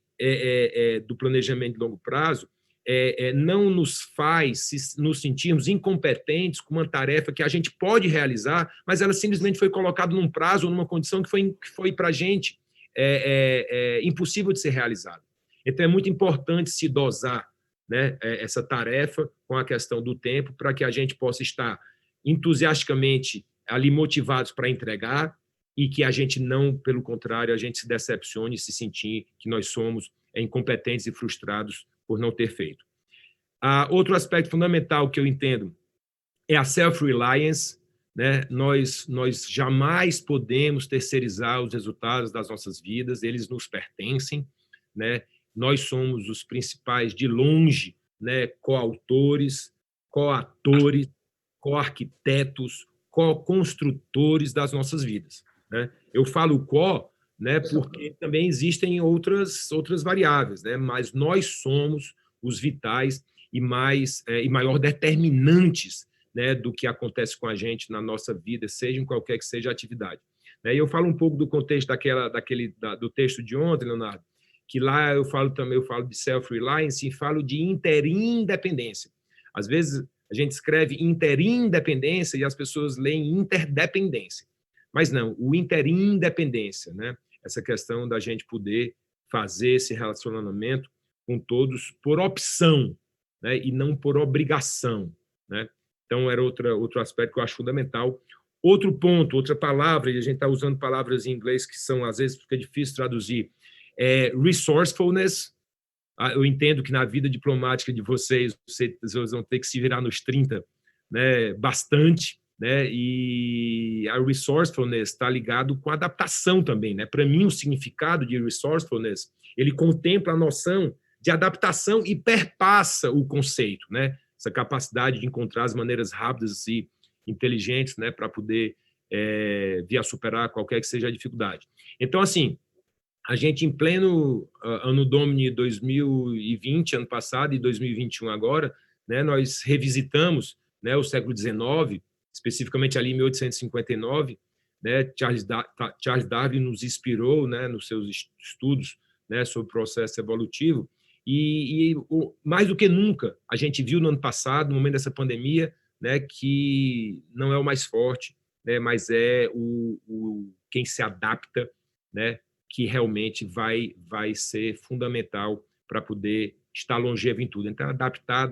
do planejamento de longo prazo não nos faz nos sentirmos incompetentes com uma tarefa que a gente pode realizar, mas ela simplesmente foi colocada num prazo ou numa condição que foi para a gente impossível de ser realizada. Então, é muito importante se dosar, né, essa tarefa com a questão do tempo para que a gente possa estar entusiasticamente ali motivados para entregar e que a gente não, pelo contrário, a gente se decepcione e se sentir que nós somos incompetentes e frustrados por não ter feito. Outro aspecto fundamental que eu entendo é a self-reliance, né? Nós jamais podemos terceirizar os resultados das nossas vidas, eles nos pertencem, né? Nós somos os principais, de longe, né, coautores, coatores, co-arquitetos, co-construtores das nossas vidas, né? Eu falo co, né, porque também existem outras variáveis, né? Mas nós somos os vitais e maior determinantes, né, do que acontece com a gente na nossa vida, seja em qualquer que seja a atividade. E eu falo um pouco do contexto do texto de ontem, Leonardo, que lá eu falo de self-reliance e falo de interindependência. Às vezes a gente escreve interindependência e as pessoas leem interdependência. Mas não, o interindependência, né? Essa questão da gente poder fazer esse relacionamento com todos por opção, né? E não por obrigação, né? Então, era outro aspecto que eu acho fundamental. Outro ponto, outra palavra, e a gente está usando palavras em inglês que são, às vezes, fica difícil traduzir, resourcefulness. Eu entendo que na vida diplomática de vocês vão ter que se virar nos 30, né, bastante, né, e a resourcefulness está ligado com a adaptação também, né? Para mim, o significado de resourcefulness, ele contempla a noção de adaptação e perpassa o conceito, né? Essa capacidade de encontrar as maneiras rápidas e inteligentes, né, para poder vir a superar qualquer que seja a dificuldade. Então, assim, a gente, em pleno ano Domini 2020, ano passado, e 2021 agora, né, nós revisitamos, né, o século XIX, especificamente ali em 1859, né, Charles Darwin nos inspirou, né, nos seus estudos, né, sobre o processo evolutivo, e mais do que nunca, a gente viu no ano passado, no momento dessa pandemia, né, que não é o mais forte, né, mas é quem se adapta, né, que realmente vai ser fundamental para poder estar longevo em tudo. Então, adaptar.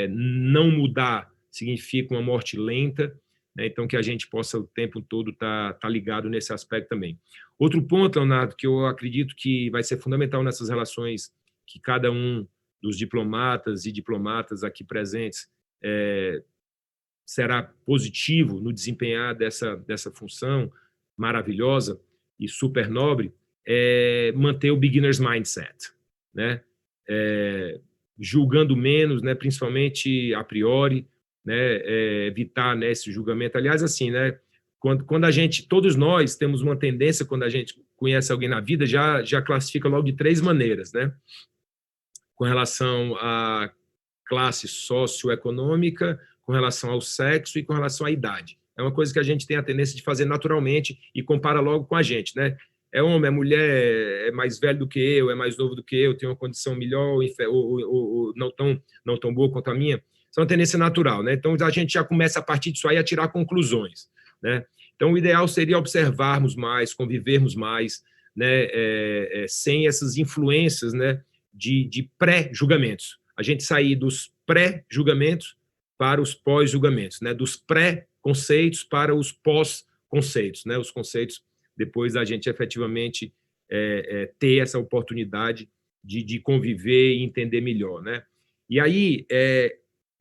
Não mudar significa uma morte lenta, né? Então, que a gente possa o tempo todo estar ligado nesse aspecto também. Outro ponto, Leonardo, que eu acredito que vai ser fundamental nessas relações que cada um dos diplomatas e diplomatas aqui presentes será positivo no desempenhar dessa função maravilhosa e super nobre, manter o beginner's mindset, né? Julgando menos, né? Principalmente a priori, né? Evitar, né, esse julgamento. Aliás, assim, né? Quando a gente, todos nós temos uma tendência, quando a gente conhece alguém na vida, já classifica logo de 3 maneiras, né? Com relação à classe socioeconômica, com relação ao sexo e com relação à idade. É uma coisa que a gente tem a tendência de fazer naturalmente e compara logo com a gente, né? É homem, é mulher, é mais velho do que eu, é mais novo do que eu, tem uma condição melhor ou não tão boa quanto a minha. Isso é uma tendência natural, né? Então, a gente já começa a partir disso aí a tirar conclusões, né? Então, o ideal seria observarmos mais, convivermos mais, né? Sem essas influências, né? De pré-julgamentos. A gente sair dos pré-julgamentos para os pós-julgamentos, né? Dos pré-conceitos para os pós-conceitos, né? Os conceitos, depois da gente efetivamente ter essa oportunidade de conviver e entender melhor, né? E aí,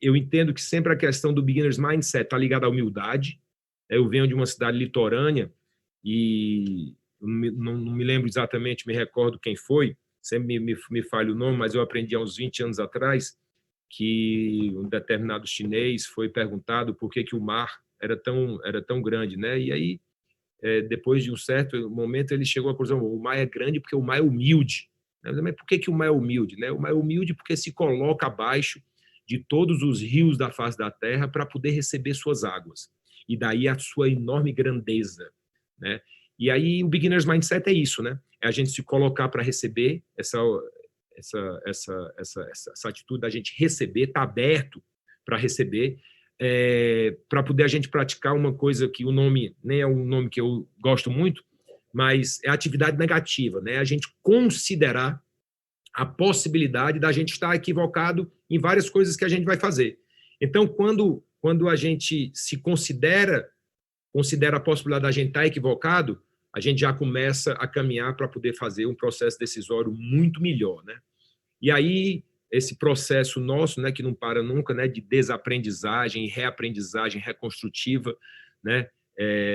eu entendo que sempre a questão do beginner's mindset está ligada à humildade. Eu venho de uma cidade litorânea e não me lembro exatamente, me recordo quem foi, sempre me falha o nome, mas eu aprendi há uns 20 anos atrás que um determinado chinês foi perguntado por que o mar era tão grande, né? E aí, depois de um certo momento, ele chegou à conclusão: o mar é grande porque o mar é humilde. Mas por que o mar é humilde, né? O mar é humilde porque se coloca abaixo de todos os rios da face da terra para poder receber suas águas. E daí a sua enorme grandeza, né? E aí o beginner's mindset é isso, né? É a gente se colocar para receber essa atitude da gente receber, estar aberto para receber, para poder a gente praticar uma coisa que o nome nem é um nome que eu gosto muito, mas é atividade negativa, né? A gente considerar a possibilidade da gente estar equivocado em várias coisas que a gente vai fazer. Então, quando a gente se considera a possibilidade da gente estar equivocado, a gente já começa a caminhar para poder fazer um processo decisório muito melhor, né? E aí, esse processo nosso, né, que não para nunca, né, de desaprendizagem, reaprendizagem reconstrutiva, né,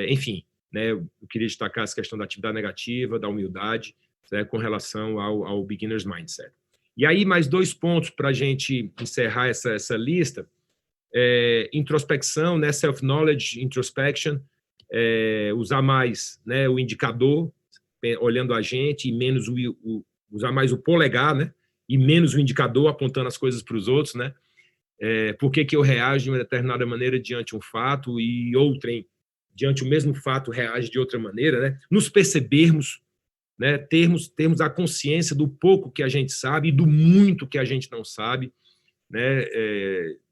enfim, né, eu queria destacar essa questão da atividade negativa, da humildade, né, com relação ao beginner's mindset. E aí, mais 2 pontos para a gente encerrar essa lista. Introspecção, né, self-knowledge, introspection, usar mais, né, o indicador, olhando a gente, e menos usar mais o polegar, né, e menos o indicador apontando as coisas para os outros, né? Por que eu reajo de uma determinada maneira diante um fato e outrem, diante o mesmo fato, reage de outra maneira, né? Nos percebermos, né? Termos a consciência do pouco que a gente sabe e do muito que a gente não sabe, né?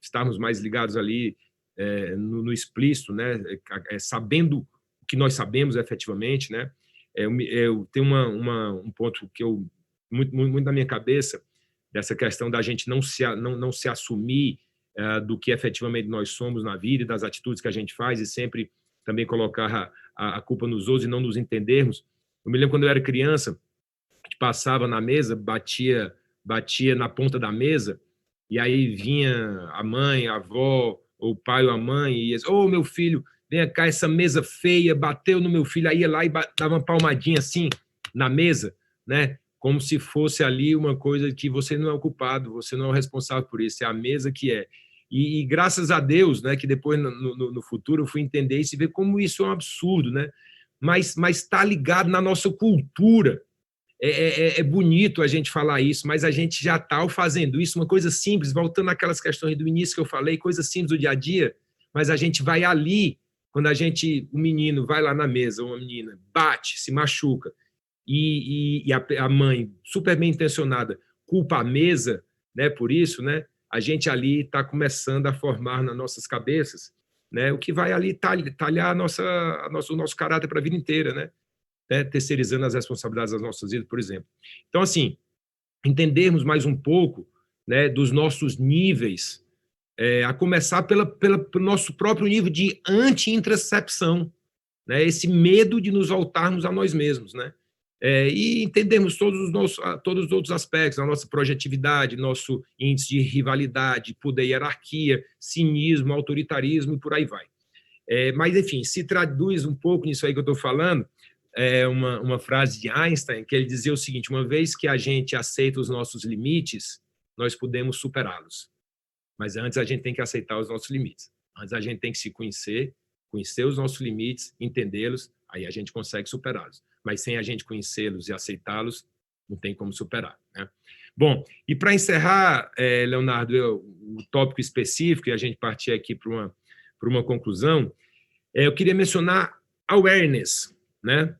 Estarmos mais ligados ali no explícito, né? Sabendo o que nós sabemos efetivamente, né? Eu tenho um ponto que eu muito na minha cabeça, dessa questão da gente não se assumir do que efetivamente nós somos na vida e das atitudes que a gente faz, e sempre também colocar a culpa nos outros e não nos entendermos. Eu me lembro quando eu era criança, a gente passava na mesa, batia na ponta da mesa, e aí vinha a mãe, a avó, ou o pai ou a mãe, e ia dizer: ô, meu filho, vem cá, essa mesa feia, bateu no meu filho. Aí ia lá e dava uma palmadinha assim na mesa, né? Como se fosse ali uma coisa que você não é o culpado, você não é o responsável por isso, é a mesa que é. E graças a Deus, né, que depois no futuro eu fui entender isso e ver como isso é um absurdo, né? Mas está ligado na nossa cultura. É bonito a gente falar isso, mas a gente já está fazendo isso, uma coisa simples, voltando àquelas questões do início que eu falei, coisa simples do dia a dia, mas a gente vai ali, quando o menino vai lá na mesa, ou uma menina, bate, se machuca, e a mãe, super bem intencionada, culpa a mesa, né, por isso, né, a gente ali está começando a formar nas nossas cabeças, né, o que vai ali talhar o nosso caráter para a vida inteira, né, terceirizando as responsabilidades das nossas vidas, por exemplo. Então, assim, entendermos mais um pouco, né, dos nossos níveis, a começar pelo nosso próprio nível de anti-introspecção, né, esse medo de nos voltarmos a nós mesmos, né, e entendermos todos os outros aspectos, a nossa projetividade, nosso índice de rivalidade, poder e hierarquia, cinismo, autoritarismo e por aí vai. Mas, enfim, se traduz um pouco nisso aí que eu estou falando, uma frase de Einstein, que ele dizia o seguinte: uma vez que a gente aceita os nossos limites, nós podemos superá-los. Mas antes a gente tem que aceitar os nossos limites. Antes a gente tem que se conhecer os nossos limites, entendê-los, aí a gente consegue superá-los. Mas sem a gente conhecê-los e aceitá-los, não tem como superar, né? Bom, e para encerrar, Leonardo, o tópico específico, e a gente partir aqui para uma conclusão, eu queria mencionar awareness, né?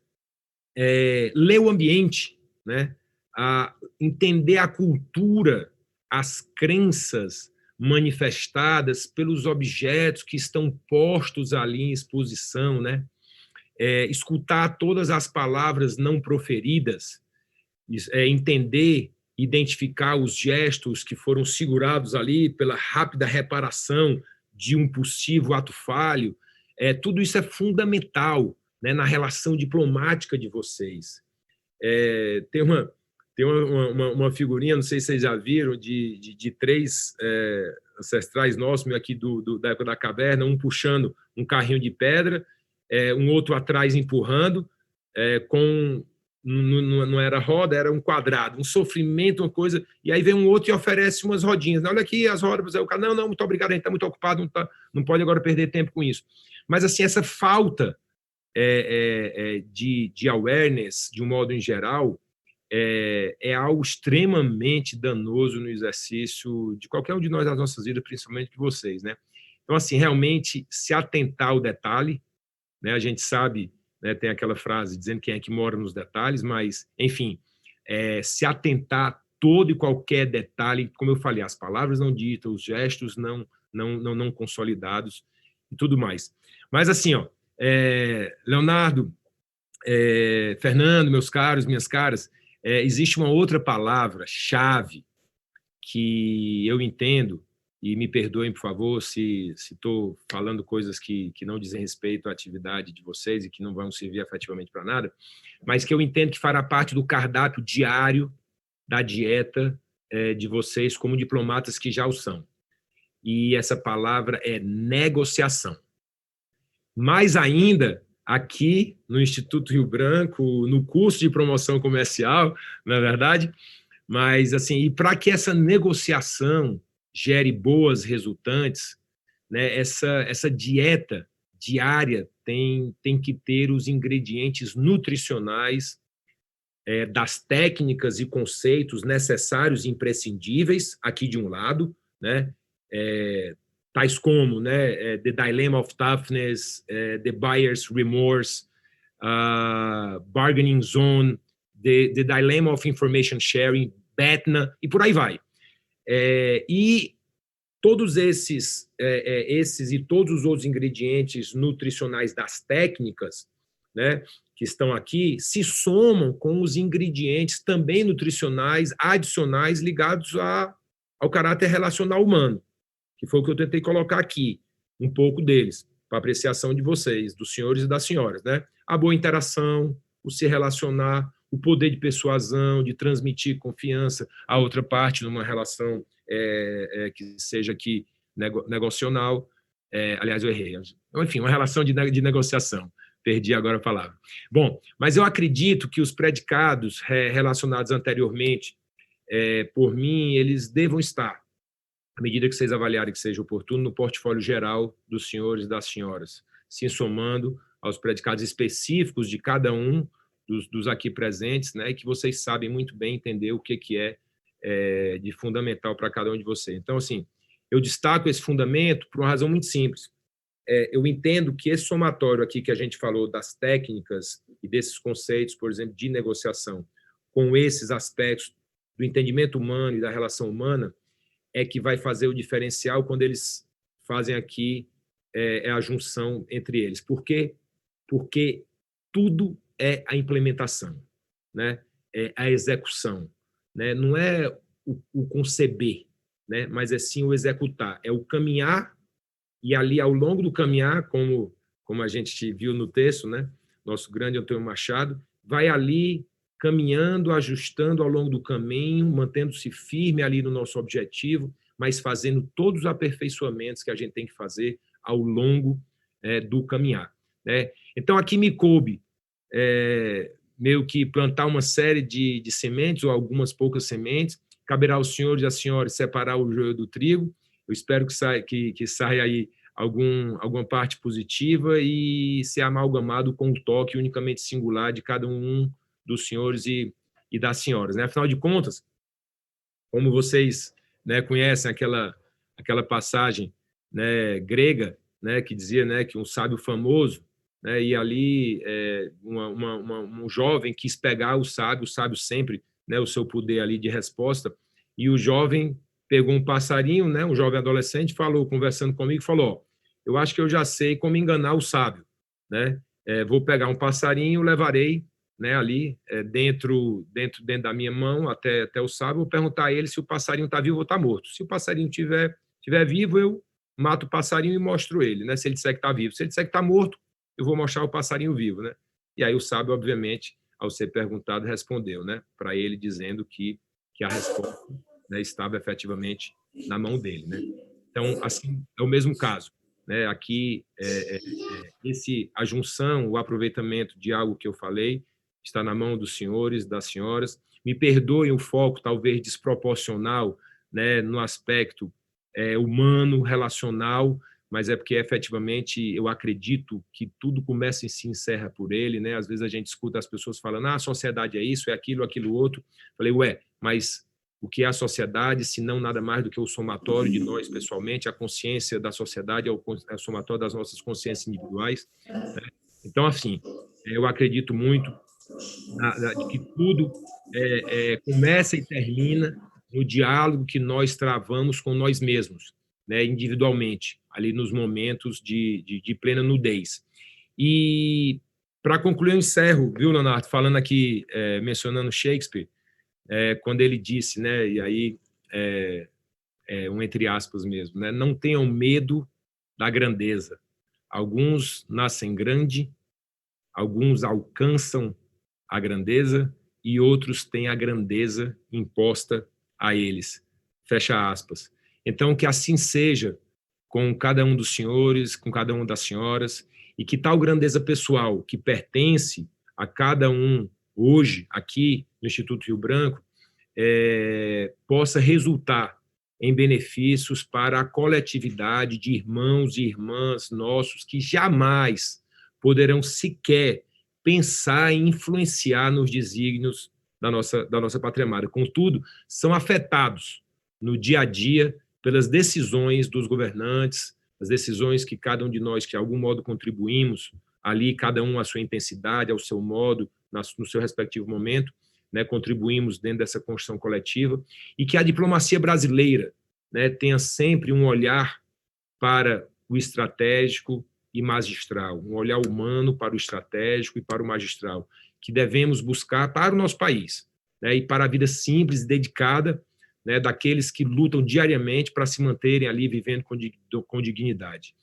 Ler o ambiente, né? Entender a cultura, as crenças manifestadas pelos objetos que estão postos ali em exposição, né? Escutar todas as palavras não proferidas, entender, identificar os gestos que foram segurados ali pela rápida reparação de um possível ato falho, tudo isso é fundamental, né, na relação diplomática de vocês. Tem uma figurinha, não sei se vocês já viram, de 3 ancestrais nossos, aqui da época da caverna, um puxando um carrinho de pedra, um outro atrás empurrando, não era roda, era um quadrado, um sofrimento, uma coisa, e aí vem um outro e oferece umas rodinhas. Olha aqui as rodas, aí o cara, não, muito obrigado, a gente está muito ocupado, não pode agora perder tempo com isso. Mas, assim, essa falta de awareness, de um modo em geral, é algo extremamente danoso no exercício de qualquer um de nós nas nossas vidas, principalmente de vocês, né? Então, assim, realmente se atentar ao detalhe, né? A gente sabe, né, tem aquela frase dizendo quem é que mora nos detalhes, mas, enfim, se atentar a todo e qualquer detalhe, como eu falei, as palavras não ditas, os gestos não consolidados e tudo mais. Mas, assim, ó, Leonardo, Fernando, meus caros, minhas caras, existe uma outra palavra-chave que eu entendo, e me perdoem, por favor, se estou falando coisas que não dizem respeito à atividade de vocês e que não vão servir efetivamente para nada, mas que eu entendo que fará parte do cardápio diário da dieta de vocês como diplomatas que já o são. E essa palavra é negociação. Mais ainda, aqui no Instituto Rio Branco, no curso de promoção comercial, não é verdade? Mas, assim, e para que essa negociação gere boas resultantes, né, essa dieta diária tem que ter os ingredientes nutricionais das técnicas e conceitos necessários e imprescindíveis, aqui de um lado, né, tais como, né, The Dilemma of Toughness, The Buyer's Remorse, Bargaining Zone, the Dilemma of Information Sharing, BETNA, e por aí vai. E todos esses e todos os outros ingredientes nutricionais das técnicas, né, que estão aqui, se somam com os ingredientes também nutricionais adicionais ligados ao caráter relacional humano, que foi o que eu tentei colocar aqui, um pouco deles, para apreciação de vocês, dos senhores e das senhoras, né? A boa interação, o se relacionar, o poder de persuasão, de transmitir confiança à outra parte numa relação que seja aqui negociacional. Aliás, eu errei. Enfim, uma relação de negociação. Perdi agora a palavra. Bom, mas eu acredito que os predicados relacionados anteriormente, por mim, eles devam estar, à medida que vocês avaliarem que seja oportuno, no portfólio geral dos senhores e das senhoras, se somando aos predicados específicos de cada um dos aqui presentes, né, que vocês sabem muito bem entender o que é de fundamental para cada um de vocês. Então, assim, eu destaco esse fundamento por uma razão muito simples. Eu entendo que esse somatório aqui que a gente falou das técnicas e desses conceitos, por exemplo, de negociação, com esses aspectos do entendimento humano e da relação humana, é que vai fazer o diferencial quando eles fazem aqui a junção entre eles. Por quê? Porque tudo é a implementação, né? É a execução, né? Não é o conceber, né? Mas é sim o executar, é o caminhar, e ali ao longo do caminhar, como a gente viu no texto, né? Nosso grande Antônio Machado, vai ali caminhando, ajustando ao longo do caminho, mantendo-se firme ali no nosso objetivo, mas fazendo todos os aperfeiçoamentos que a gente tem que fazer ao longo do caminhar, né? Então, aqui me coube meio que plantar uma série de sementes, ou algumas poucas sementes. Caberá aos senhores e às senhoras separar o joio do trigo. Eu espero que saia aí alguma parte positiva e ser amalgamado com o toque unicamente singular de cada um dos senhores e das senhoras, né? Afinal de contas, como vocês, né, conhecem aquela passagem, né, grega, né, que dizia, né, que um sábio famoso, né, e ali um jovem quis pegar o sábio sempre, né, o seu poder ali de resposta, e o jovem pegou um passarinho, né, um jovem adolescente, conversando comigo, falou: eu acho que eu já sei como enganar o sábio, né? Vou pegar um passarinho, levarei, né, ali dentro da minha mão até o sábio, vou perguntar a ele se o passarinho está vivo ou está morto. Se o passarinho tiver vivo, eu mato o passarinho e mostro ele, né? Se ele disser que está vivo. Se ele disser que está morto, eu vou mostrar o passarinho vivo, né? E aí o sábio, obviamente, ao ser perguntado, respondeu, né, para ele, dizendo que a resposta, né, estava efetivamente na mão dele, né? Então, assim, é o mesmo caso, né? Aqui, a junção, o aproveitamento de algo que eu falei, está na mão dos senhores, das senhoras. Me perdoem o foco, talvez desproporcional, né, no aspecto humano, relacional, mas é porque, efetivamente, eu acredito que tudo começa e se encerra por ele, né? Às vezes a gente escuta as pessoas falando: a sociedade é isso, é aquilo outro. Falei: mas o que é a sociedade, se não nada mais do que o somatório de nós, pessoalmente? A consciência da sociedade é o somatório das nossas consciências individuais, né? Então, assim, eu acredito muito de que tudo começa e termina no diálogo que nós travamos com nós mesmos, né, individualmente, ali nos momentos de plena nudez. E, para concluir, eu encerro, viu, Leonardo, falando aqui, mencionando Shakespeare, quando ele disse, né, e aí, um entre aspas mesmo, né, não tenham medo da grandeza. Alguns nascem grande, alguns alcançam a grandeza e outros têm a grandeza imposta a eles. Fecha aspas. Então, que assim seja com cada um dos senhores, com cada uma das senhoras, e que tal grandeza pessoal que pertence a cada um hoje, aqui no Instituto Rio Branco, possa resultar em benefícios para a coletividade de irmãos e irmãs nossos que jamais poderão sequer pensar em influenciar nos desígnios da nossa pátria amada. Contudo, são afetados no dia a dia pelas decisões dos governantes, as decisões que cada um de nós, que de algum modo contribuímos ali, cada um à sua intensidade, ao seu modo, no seu respectivo momento, né, contribuímos dentro dessa construção coletiva, e que a diplomacia brasileira, né, tenha sempre um olhar para o estratégico e magistral, um olhar humano para o estratégico e para o magistral, que devemos buscar para o nosso país, né, e para a vida simples e dedicada, né, daqueles que lutam diariamente para se manterem ali vivendo com dignidade.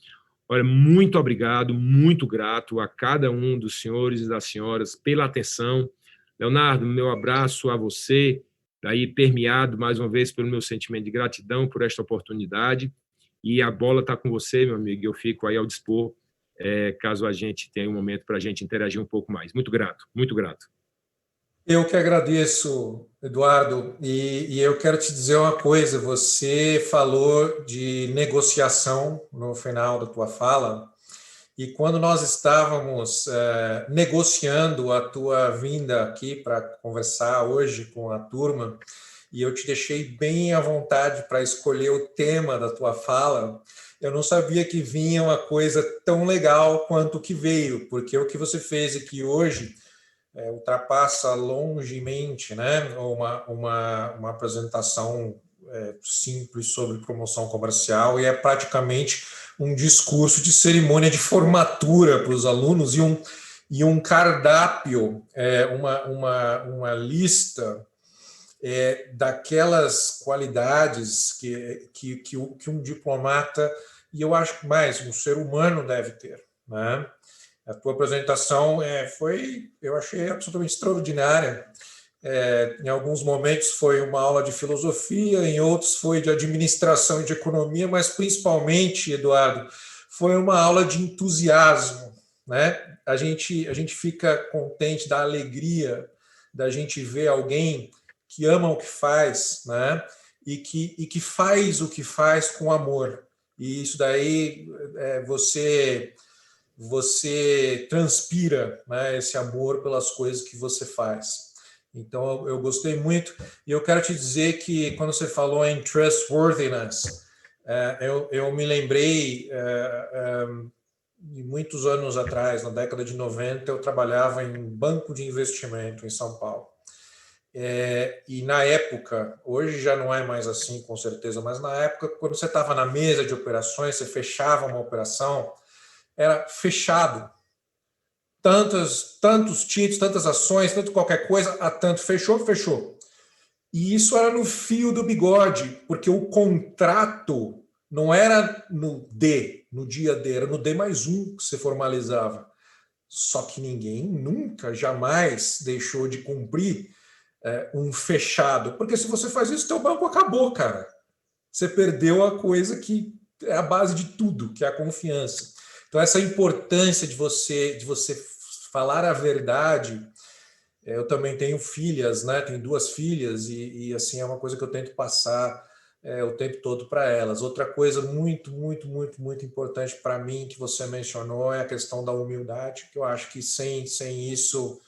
Olha, muito obrigado, muito grato a cada um dos senhores e das senhoras pela atenção. Leonardo, meu abraço a você, aí permeado mais uma vez pelo meu sentimento de gratidão por esta oportunidade, e a bola está com você, meu amigo, e eu fico aí ao dispor, caso a gente tenha um momento para a gente interagir um pouco mais. Muito grato, muito grato. Eu que agradeço, Eduardo, e eu quero te dizer uma coisa, você falou de negociação no final da tua fala, e quando nós estávamos negociando a tua vinda aqui para conversar hoje com a turma, e eu te deixei bem à vontade para escolher o tema da tua fala, eu não sabia que vinha uma coisa tão legal quanto o que veio, porque o que você fez aqui hoje ultrapassa longemente, né, uma apresentação simples sobre promoção comercial, e é praticamente um discurso de cerimônia de formatura para os alunos, e um cardápio, uma lista daquelas qualidades que um diplomata, e eu acho que mais, um ser humano deve ter, né? A tua apresentação eu achei absolutamente extraordinária. Em alguns momentos foi uma aula de filosofia, em outros foi de administração e de economia, mas principalmente, Eduardo, foi uma aula de entusiasmo, né? A gente fica contente da alegria da gente ver alguém que ama o que faz, né? E que faz o que faz com amor. E isso daí você transpira, né, esse amor pelas coisas que você faz. Então, eu gostei muito. E eu quero te dizer que, quando você falou em trustworthiness, eu me lembrei, de muitos anos atrás, na década de 90, eu trabalhava em banco de investimento em São Paulo. E na época, hoje já não é mais assim, com certeza, mas na época, quando você estava na mesa de operações, você fechava uma operação, era fechado. Tantos títulos, tantas ações, tanto qualquer coisa, a tanto fechou, fechou. E isso era no fio do bigode, porque o contrato não era no dia D, era no D mais um que se formalizava. Só que ninguém nunca, jamais deixou de cumprir um fechado. Porque se você faz isso, teu banco acabou, cara. Você perdeu a coisa que é a base de tudo, que é a confiança. Então, essa importância de você falar a verdade. Eu também tenho filhas, né? Tenho 2 filhas, e assim é uma coisa que eu tento passar o tempo todo para elas. Outra coisa muito, muito, muito, muito importante para mim que você mencionou é a questão da humildade, que eu acho que sem isso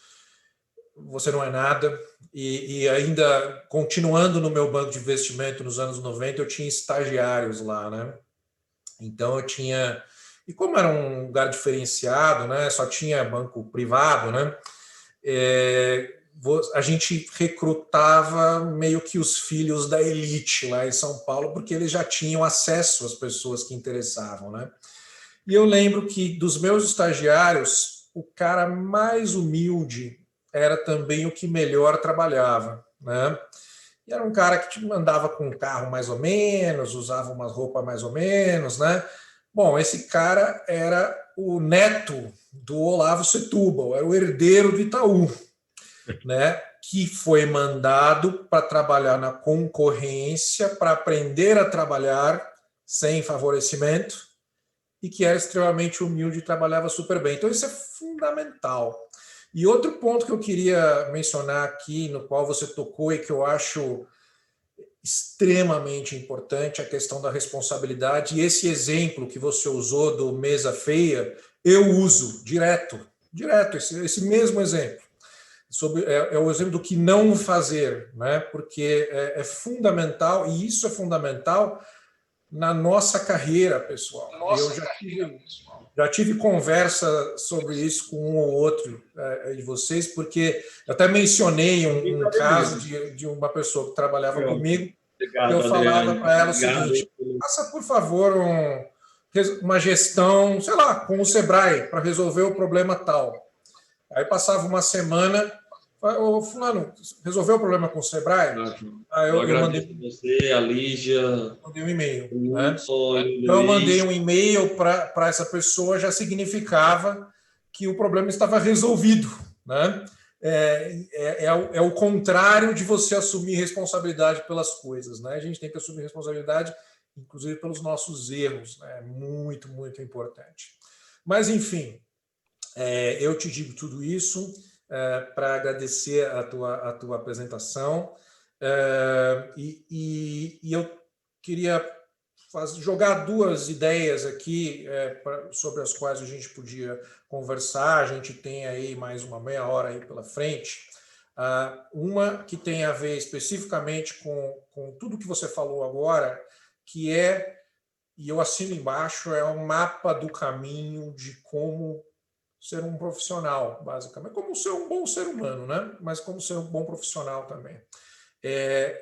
você não é nada. E ainda continuando no meu banco de investimento nos anos 90, eu tinha estagiários lá, né? Então eu tinha, e como era um lugar diferenciado, né? Só tinha banco privado, né? A gente recrutava meio que os filhos da elite lá em São Paulo, porque eles já tinham acesso às pessoas que interessavam, né? E eu lembro que dos meus estagiários, o cara mais humilde era também o que melhor trabalhava, né? E era um cara que andava com um carro mais ou menos, usava uma roupa mais ou menos, né? Bom, esse cara era o neto do Olavo Setúbal, era o herdeiro do Itaú, né? que foi mandado para trabalhar na concorrência, para aprender a trabalhar sem favorecimento, e que era extremamente humilde e trabalhava super bem. Então, isso é fundamental. E outro ponto que eu queria mencionar aqui, no qual você tocou e que eu acho extremamente importante, a questão da responsabilidade. E esse exemplo que você usou do mesa feia, eu uso direto, esse mesmo exemplo. É o exemplo do que não fazer, né? Porque é fundamental, e isso é fundamental na nossa carreira, pessoal. Eu já tive conversa sobre isso com um ou outro de vocês, porque eu até mencionei um caso de uma pessoa que trabalhava comigo, que eu falava para ela o seguinte: faça, por favor, uma gestão, sei lá, com o Sebrae, para resolver o problema tal. Aí passava uma semana, ô fulano, resolveu o problema com o Sebrae? Aí eu mandei você, a Lígia, mandei um e-mail, né? Então eu mandei um e-mail para essa pessoa, já significava que o problema estava resolvido, né? É o contrário de você assumir responsabilidade pelas coisas, né? A gente tem que assumir responsabilidade, inclusive pelos nossos erros, né? Muito, muito importante. Mas, enfim, eu te digo tudo isso para agradecer a tua apresentação e eu queria jogar duas ideias aqui sobre as quais a gente podia conversar. A gente tem aí mais uma meia hora aí pela frente. Uma que tem a ver especificamente com tudo que você falou agora, que e eu assino embaixo, é um mapa do caminho de como ser um profissional, basicamente. Como ser um bom ser humano, né? Mas como ser um bom profissional também.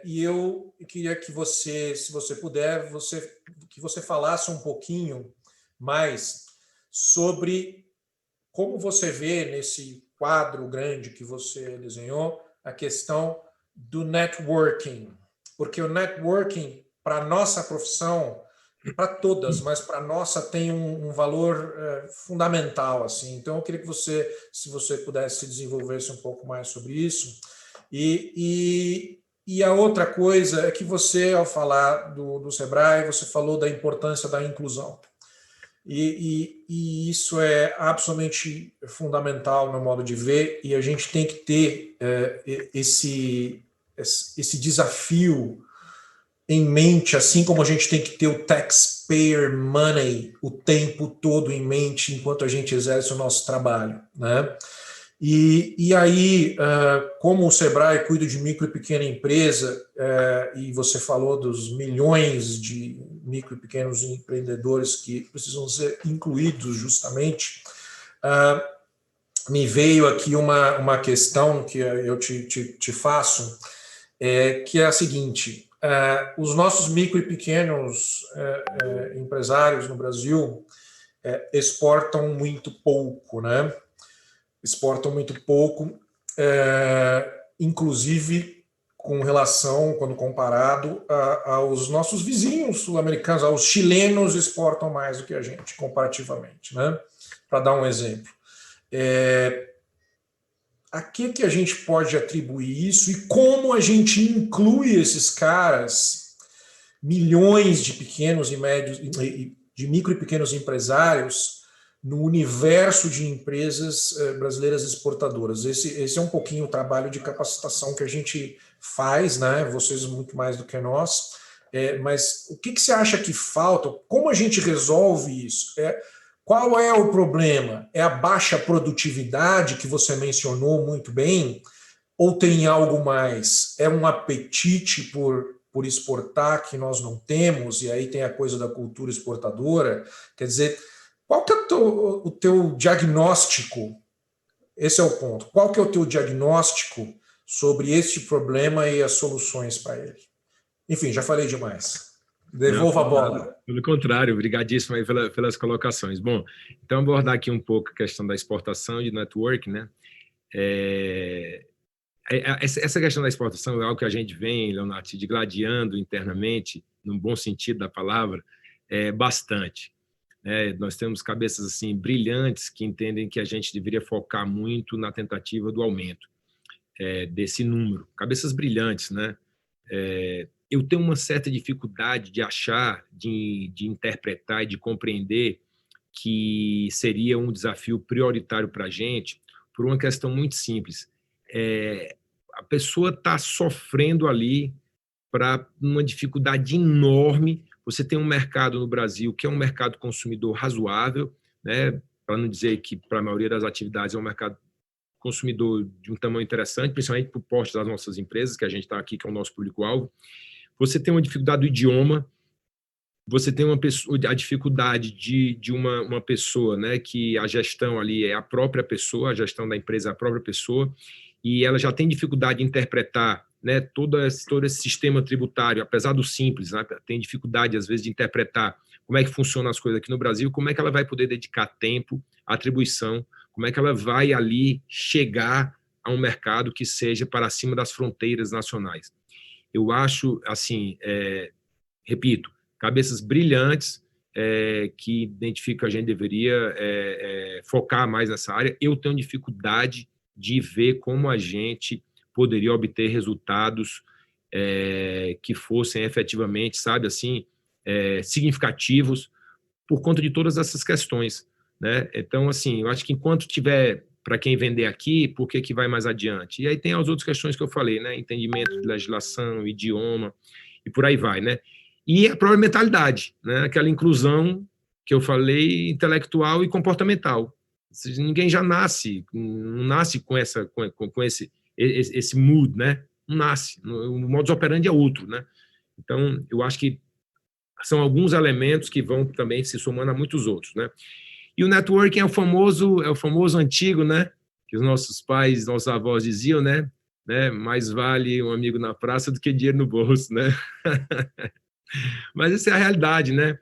E eu queria que você, se você puder, que você falasse um pouquinho mais sobre como você vê nesse quadro grande que você desenhou a questão do networking. Porque o networking, para a nossa profissão, e para todas, mas para a nossa tem um valor fundamental. Assim. Então, eu queria que você, se você pudesse desenvolver-se um pouco mais sobre isso. E a outra coisa é que você, ao falar do Sebrae, você falou da importância da inclusão. E isso é absolutamente fundamental no modo de ver, e a gente tem que ter esse desafio em mente, assim como a gente tem que ter o taxpayer money o tempo todo em mente enquanto a gente exerce o nosso trabalho, né? E aí, como o Sebrae cuida de micro e pequena empresa, e você falou dos milhões de micro e pequenos empreendedores que precisam ser incluídos justamente, me veio aqui uma questão que eu te faço, que é a seguinte: os nossos micro e pequenos empresários no Brasil exportam muito pouco, né? Exportam muito pouco, inclusive com relação, quando comparado aos nossos vizinhos sul-americanos, aos chilenos exportam mais do que a gente, comparativamente, né? Para dar um exemplo. A que a gente pode atribuir isso e como a gente inclui esses caras, milhões de pequenos e médios, de micro e pequenos empresários, no universo de empresas brasileiras exportadoras. Esse é um pouquinho o trabalho de capacitação que a gente faz, né? Vocês muito mais do que nós. Mas o que você acha que falta? Como a gente resolve isso? Qual é o problema? É a baixa produtividade que você mencionou muito bem? Ou tem algo mais? É um apetite por exportar que nós não temos? E aí tem a coisa da cultura exportadora. Quer dizer, qual que é o teu diagnóstico? Esse é o ponto. Qual que é o teu diagnóstico sobre este problema e as soluções para ele? Enfim, já falei demais. Devolva a bola. Pelo contrário, obrigadíssimo aí pelas colocações. Bom, então abordar aqui um pouco a questão da exportação e network, né? Essa questão da exportação é algo que a gente vem, Leonardo, digladiando internamente, no bom sentido da palavra, bastante. Nós temos cabeças assim brilhantes que entendem que a gente deveria focar muito na tentativa do aumento. desse número. Cabeças brilhantes, né? Eu tenho uma certa dificuldade de achar, de interpretar e de compreender que seria um desafio prioritário para a gente, por uma questão muito simples. A pessoa está sofrendo ali para uma dificuldade enorme. Você tem um mercado no Brasil que é um mercado consumidor razoável, né? Para não dizer que para a maioria das atividades é um mercado consumidor de um tamanho interessante, principalmente para o porte das nossas empresas, que a gente está aqui, que é o nosso público-alvo. Você tem uma dificuldade do idioma, você tem a dificuldade de uma pessoa, né, que a gestão ali é a própria pessoa, a gestão da empresa é a própria pessoa, e ela já tem dificuldade de interpretar, né, todo esse sistema tributário, apesar do simples, né, tem dificuldade, às vezes, de interpretar como é que funcionam as coisas aqui no Brasil, como é que ela vai poder dedicar tempo à atribuição, como é que ela vai ali chegar a um mercado que seja para cima das fronteiras nacionais. Eu acho, assim, repito, cabeças brilhantes que identificam que a gente deveria focar mais nessa área. Eu tenho dificuldade de ver como a gente poderia obter resultados que fossem efetivamente, sabe, assim, significativos por conta de todas essas questões, né? Então, assim, eu acho que enquanto tiver para quem vender aqui, por que vai mais adiante? E aí tem as outras questões que eu falei, né? Entendimento de legislação, idioma, e por aí vai, né? E a própria mentalidade, né? Aquela inclusão que eu falei, intelectual e comportamental. Ninguém já nasce, não nasce com esse mood, né? Não nasce. O modus operandi é outro, né? Então, eu acho que são alguns elementos que vão também se somando a muitos outros, né? E o networking é o famoso antigo, né? Que os nossos pais, nossos avós diziam, né? Mais vale um amigo na praça do que dinheiro no bolso, né? Mas essa é a realidade, né?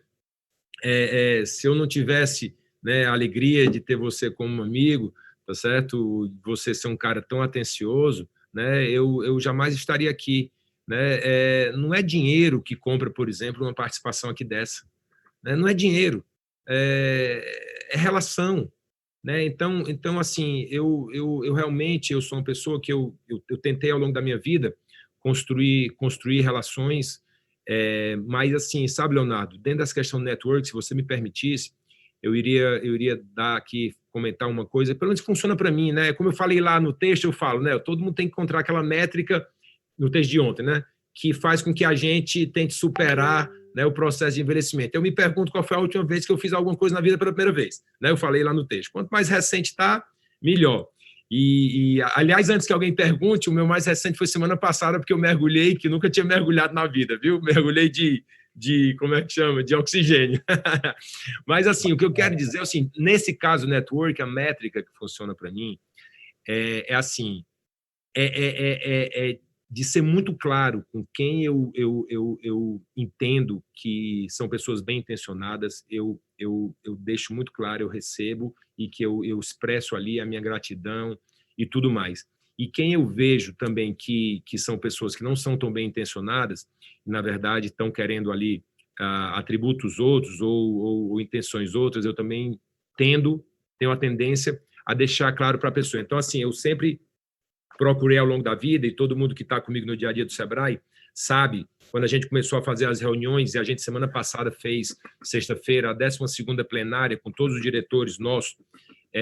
Se eu não tivesse, né, a alegria de ter você como amigo, tá certo? Você ser um cara tão atencioso, né? Eu jamais estaria aqui, né? Não é dinheiro que compra, por exemplo, uma participação aqui dessa, né? Não é dinheiro, é relação, né? Então assim, eu realmente eu sou uma pessoa que eu tentei ao longo da minha vida construir relações, mas assim, sabe, Leonardo, dentro dessa questão do network, se você me permitisse, eu iria dar aqui, comentar uma coisa, pelo menos funciona para mim, né? Como eu falei lá no texto, eu falo, né? Todo mundo tem que encontrar aquela métrica no texto de ontem, né? Que faz com que a gente tente superar, né, o processo de envelhecimento. Eu me pergunto qual foi a última vez que eu fiz alguma coisa na vida pela primeira vez, né? Eu falei lá no texto. Quanto mais recente está, melhor. Aliás, antes que alguém pergunte, o meu mais recente foi semana passada, porque eu mergulhei, que nunca tinha mergulhado na vida, viu? Mergulhei de como é que chama? De oxigênio. Mas, assim, o que eu quero dizer é assim, nesse caso, network, a métrica que funciona para mim assim, de ser muito claro com quem eu entendo que são pessoas bem intencionadas, eu deixo muito claro, eu recebo, e que eu expresso ali a minha gratidão e tudo mais. E quem eu vejo também que são pessoas que não são tão bem intencionadas, na verdade estão querendo ali atributos outros ou intenções outras, eu também tenho a tendência a deixar claro para a pessoa. Então, assim, eu sempre procurei ao longo da vida, e todo mundo que está comigo no dia a dia do Sebrae sabe, quando a gente começou a fazer as reuniões, e a gente semana passada fez, sexta-feira, a 12ª plenária, com todos os diretores nossos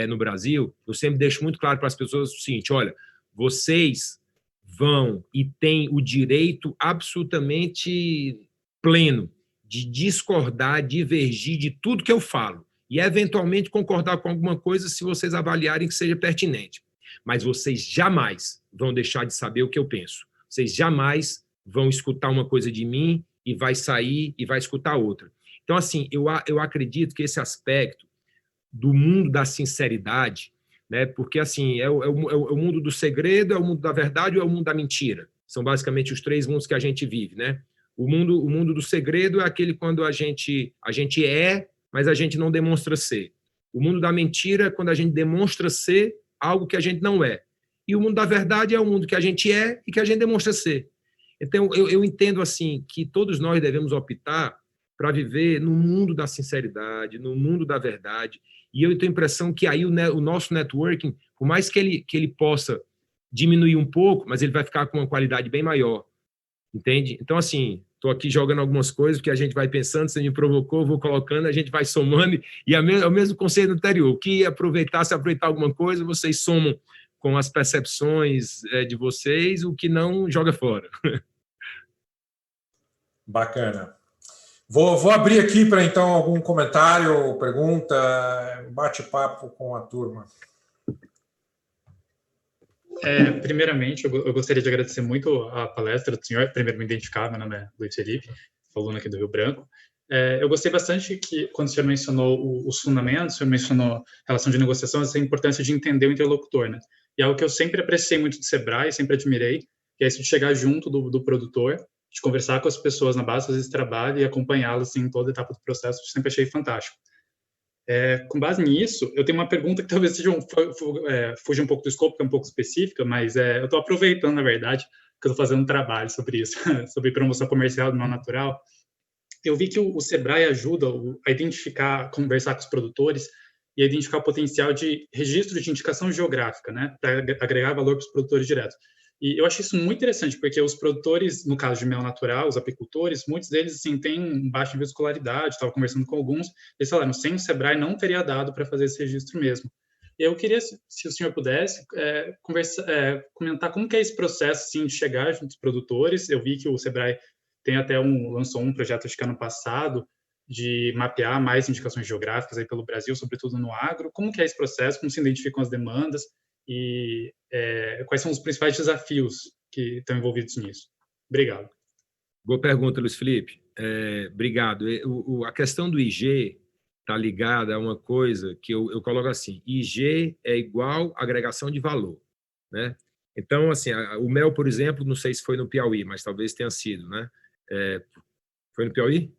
no Brasil, eu sempre deixo muito claro para as pessoas o seguinte: olha, vocês vão e têm o direito absolutamente pleno de discordar, divergir de tudo que eu falo, e eventualmente concordar com alguma coisa se vocês avaliarem que seja pertinente. Mas vocês jamais vão deixar de saber o que eu penso. Vocês jamais vão escutar uma coisa de mim e vai sair e vai escutar outra. Então, assim, eu acredito que esse aspecto do mundo da sinceridade, né, porque, assim, é o mundo do segredo, é o mundo da verdade ou é o mundo da mentira? São basicamente os três mundos que a gente vive, né? O mundo do segredo é aquele quando a gente mas a gente não demonstra ser. O mundo da mentira é quando a gente demonstra ser algo que a gente não é. E o mundo da verdade é o mundo que a gente é e que a gente demonstra ser. Então, eu entendo assim que todos nós devemos optar para viver no mundo da sinceridade, no mundo da verdade. E eu tenho a impressão que aí o nosso networking, por mais que ele possa diminuir um pouco, mas ele vai ficar com uma qualidade bem maior, entende? Então, assim, estou aqui jogando algumas coisas que a gente vai pensando, você me provocou, vou colocando, a gente vai somando, e é o mesmo conceito anterior, o que aproveitar, se aproveitar alguma coisa, vocês somam com as percepções de vocês, o que não, joga fora. Bacana. Vou abrir aqui para, então, algum comentário, pergunta, bate-papo com a turma. Primeiramente, eu gostaria de agradecer muito a palestra do senhor. Primeiro, me identificar, meu nome é Luiz Felipe, aluno aqui do Rio Branco. Eu gostei bastante que, quando o senhor mencionou os fundamentos, o senhor mencionou relação de negociação, essa importância de entender o interlocutor, né? E algo que eu sempre apreciei muito do Sebrae, sempre admirei, que é isso de chegar junto do produtor, de conversar com as pessoas na base desse trabalho e acompanhá-las assim, em toda a etapa do processo, eu sempre achei fantástico. Com base nisso, eu tenho uma pergunta que talvez fuja um pouco do escopo, que é um pouco específica, mas eu estou aproveitando, na verdade, que eu estou fazendo um trabalho sobre isso, sobre promoção comercial do mal natural. Eu vi que o Sebrae ajuda a identificar, conversar com os produtores e a identificar o potencial de registro de indicação geográfica, né, para agregar valor para os produtores diretos. E eu acho isso muito interessante, porque os produtores, no caso de mel natural, os apicultores, muitos deles assim, têm um baixo nível de escolaridade, estava conversando com alguns, eles falaram, sem o Sebrae não teria dado para fazer esse registro mesmo. Eu queria, se o senhor pudesse, comentar como que é esse processo assim, de chegar junto aos produtores. Eu vi que o Sebrae lançou um projeto, acho que ano passado, de mapear mais indicações geográficas aí pelo Brasil, sobretudo no agro. Como que é esse processo, como se identificam as demandas e quais são os principais desafios que estão envolvidos nisso? Obrigado. Boa pergunta, Luiz Felipe. Obrigado. A questão do IG está ligada a uma coisa que eu coloco assim, IG é igual agregação de valor, né? Então, assim, o mel, por exemplo, não sei se foi no Piauí, mas talvez tenha sido, né? Foi no Piauí?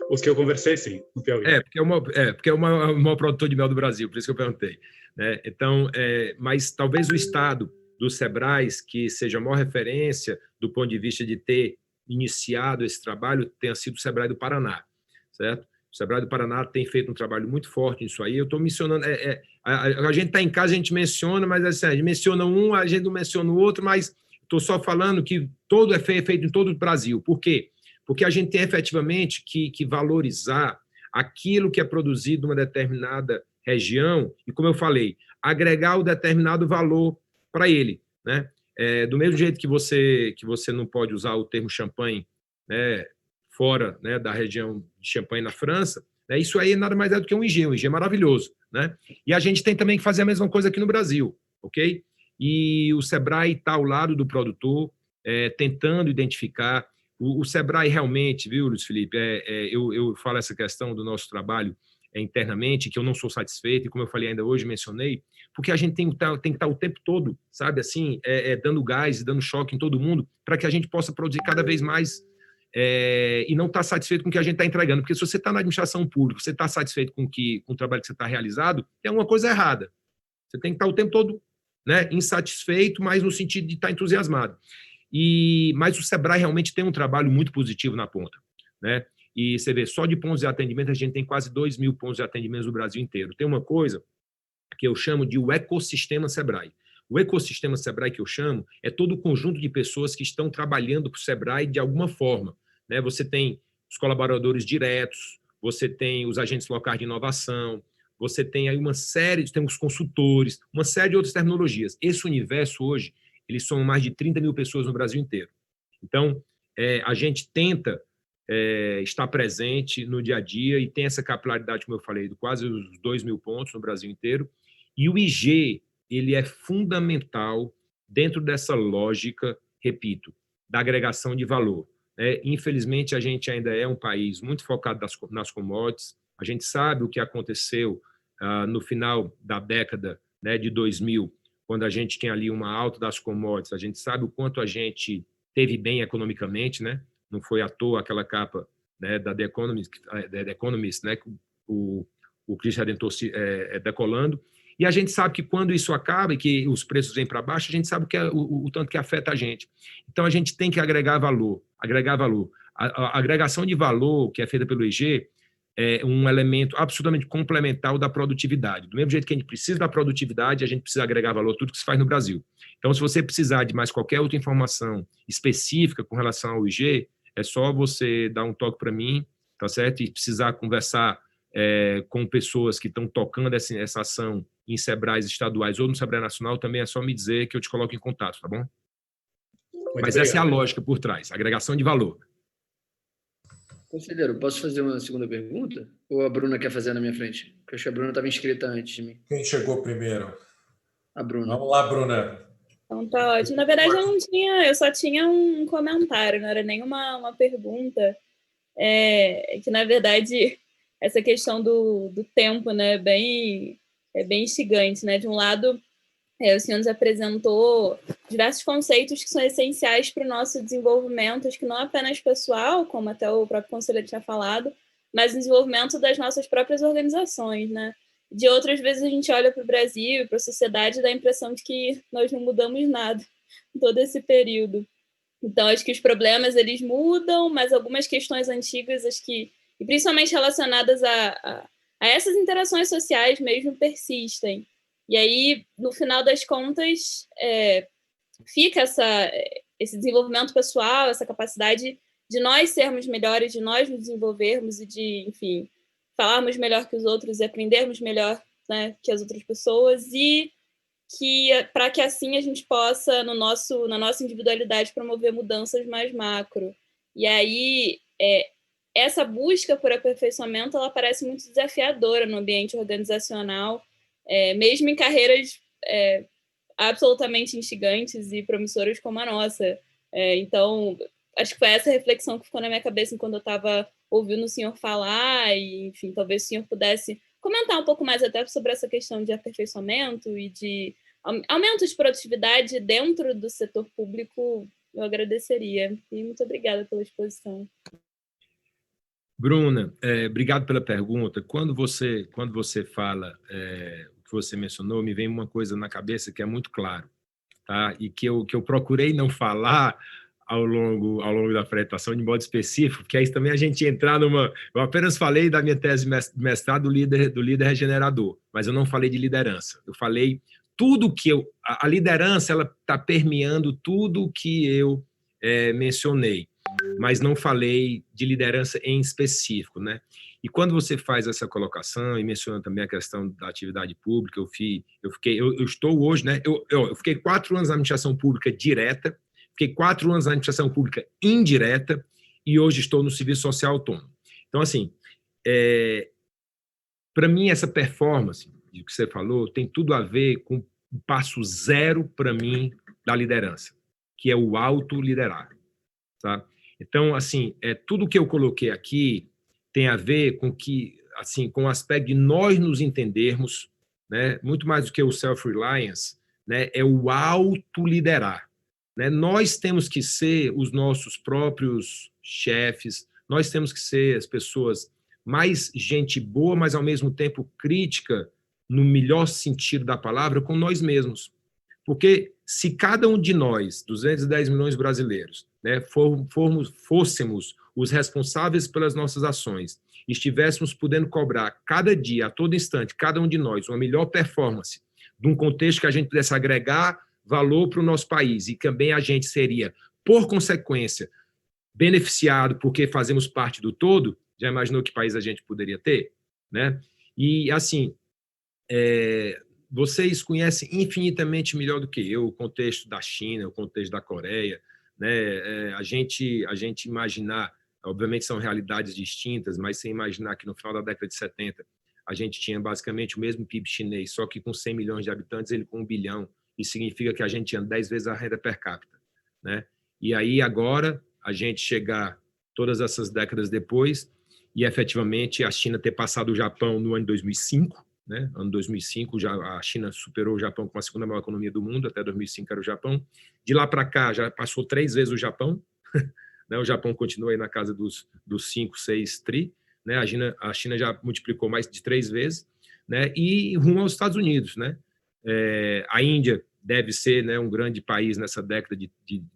Os que eu conversei, sim, no Piauí. Porque é o maior produtor de mel do Brasil, por isso que eu perguntei, né? Então, mas talvez o estado dos Sebrais, que seja a maior referência do ponto de vista de ter iniciado esse trabalho, tenha sido o Sebrae do Paraná, certo? O Sebrae do Paraná tem feito um trabalho muito forte nisso aí. Eu estou mencionando, a gente está em casa, a gente menciona, mas assim, a gente menciona um, a gente não menciona o outro, mas estou só falando que todo é feito em todo o Brasil. Por quê? Porque a gente tem efetivamente que valorizar aquilo que é produzido numa determinada região e, como eu falei, agregar o determinado valor para ele, né? Do mesmo jeito que você não pode usar o termo champanhe, né, fora, né, da região de Champagne na França, né, isso aí nada mais é do que um IG é maravilhoso, né? E a gente tem também que fazer a mesma coisa aqui no Brasil, ok? E o Sebrae está ao lado do produtor, tentando identificar. O Sebrae realmente, viu, Luiz Felipe, eu falo essa questão do nosso trabalho internamente, que eu não sou satisfeito, e como eu falei ainda hoje, mencionei, porque a gente tem que estar o tempo todo, sabe, assim, dando gás, dando choque em todo mundo, para que a gente possa produzir cada vez mais e não estar satisfeito com o que a gente está entregando, porque se você está na administração pública, você está satisfeito com o trabalho que você está realizado, tem alguma coisa errada. Você tem que estar o tempo todo, né, insatisfeito, mas no sentido de estar entusiasmado. Mas o Sebrae realmente tem um trabalho muito positivo na ponta, né? E você vê, só de pontos de atendimento, a gente tem quase 2.000 pontos de atendimento no Brasil inteiro. Tem uma coisa que eu chamo de o ecossistema Sebrae. O ecossistema Sebrae que eu chamo é todo o conjunto de pessoas que estão trabalhando para o Sebrae de alguma forma, né? Você tem os colaboradores diretos, você tem os agentes locais de inovação, você tem aí tem os consultores, uma série de outras terminologias. Esse universo hoje, eles são mais de 30 mil pessoas no Brasil inteiro. Então, a gente tenta estar presente no dia a dia e tem essa capilaridade, como eu falei, de quase os 2.000 pontos no Brasil inteiro. E o IG, ele é fundamental dentro dessa lógica, repito, da agregação de valor. Infelizmente, a gente ainda é um país muito focado nas commodities. A gente sabe o que aconteceu no final da década, né, de 2000, quando a gente tem ali uma alta das commodities, a gente sabe o quanto a gente teve bem economicamente, né? Não foi à toa aquela capa, né, da The Economist, né, o Cristo Redentor decolando. E a gente sabe que quando isso acaba e que os preços vêm para baixo, a gente sabe o tanto que afeta a gente. Então, a gente tem que agregar valor. A agregação de valor que é feita pelo IG um elemento absolutamente complementar da produtividade. Do mesmo jeito que a gente precisa da produtividade, a gente precisa agregar valor a tudo que se faz no Brasil. Então, se você precisar de mais qualquer outra informação específica com relação ao IG, é só você dar um toque para mim, tá certo? E precisar conversar com pessoas que estão tocando essa ação em Sebrais estaduais ou no Sebrae Nacional, também é só me dizer que eu te coloco em contato, tá bom? Muito Mas obrigado. essa é a lógica por trás, agregação de valor. Conselheiro, posso fazer uma segunda pergunta? Ou a Bruna quer fazer na minha frente? Porque eu acho que a Bruna estava inscrita antes de mim. Quem chegou primeiro? A Bruna. Vamos lá, Bruna. Então tá ótimo. Na verdade, eu só tinha um comentário, não era nem uma pergunta. Que, na verdade, essa questão do tempo, né, é bem instigante, né? De um lado, o senhor nos apresentou diversos conceitos que são essenciais para o nosso desenvolvimento, acho que não apenas pessoal, como até o próprio conselheiro tinha falado, mas o desenvolvimento das nossas próprias organizações, né? De outras vezes a gente olha para o Brasil e para a sociedade e dá a impressão de que nós não mudamos nada em todo esse período. Então, acho que os problemas, eles mudam, mas algumas questões antigas, acho que, e principalmente relacionadas a essas interações sociais mesmo, persistem. E aí, no final das contas, fica esse desenvolvimento pessoal, essa capacidade de nós sermos melhores, de nós nos desenvolvermos e de, enfim, falarmos melhor que os outros e aprendermos melhor, né, que as outras pessoas, e para que assim a gente possa, na nossa individualidade, promover mudanças mais macro. E aí, essa busca por aperfeiçoamento, ela parece muito desafiadora no ambiente organizacional, mesmo em carreiras absolutamente instigantes e promissoras como a nossa. Então, acho que foi essa reflexão que ficou na minha cabeça enquanto eu estava ouvindo o senhor falar, e, enfim, talvez o senhor pudesse comentar um pouco mais até sobre essa questão de aperfeiçoamento e de aumento de produtividade dentro do setor público, eu agradeceria. E muito obrigada pela exposição. Bruna, obrigado pela pergunta. Quando você fala o que você mencionou, me vem uma coisa na cabeça que é muito claro, tá? E que eu procurei não falar ao longo da apresentação de modo específico, porque aí também a gente entrar numa... Eu apenas falei da minha tese de mestrado do líder regenerador, mas eu não falei de liderança. Eu falei tudo que a liderança, ela está permeando tudo que eu mencionei, mas não falei de liderança em específico, né? E quando você faz essa colocação e menciona também a questão da atividade pública, eu estou hoje, né? Eu fiquei 4 anos na administração pública direta, fiquei 4 anos na administração pública indireta e hoje estou no serviço social autônomo. Então, assim, para mim, essa performance de que você falou tem tudo a ver com o passo zero, para mim, da liderança, que é o autoliderar, tá? Então, assim, tudo que eu coloquei aqui tem a ver com com o aspecto de nós nos entendermos, né? Muito mais do que o self-reliance, né? É o autoliderar. Né? Nós temos que ser os nossos próprios chefes, nós temos que ser as pessoas mais gente boa, mas ao mesmo tempo crítica, no melhor sentido da palavra, com nós mesmos. Porque se cada um de nós, 210 milhões de brasileiros, né, fôssemos os responsáveis pelas nossas ações, e estivéssemos podendo cobrar cada dia, a todo instante, cada um de nós, uma melhor performance, de um contexto que a gente pudesse agregar valor para o nosso país, e também a gente seria, por consequência, beneficiado porque fazemos parte do todo, já imaginou que país a gente poderia ter? Né? E, assim, vocês conhecem infinitamente melhor do que eu o contexto da China, o contexto da Coreia, né? A gente imaginar, obviamente são realidades distintas, mas sem imaginar que no final da década de 70 a gente tinha basicamente o mesmo PIB chinês, só que com 100 milhões de habitantes, ele com 1 bilhão, isso significa que a gente tinha 10 vezes a renda per capita, né? E aí agora a gente chegar todas essas décadas depois e efetivamente a China ter passado o Japão no ano de 2005, né? Ano 2005 já a China superou o Japão como a segunda maior economia do mundo, até 2005 era o Japão. De lá para cá já passou 3 vezes o Japão, né? O Japão continua aí na casa dos 5, 6 tri, né? A China já multiplicou mais de 3 vezes, né? E rumo aos Estados Unidos, né? A Índia deve ser, né, um grande país nessa década de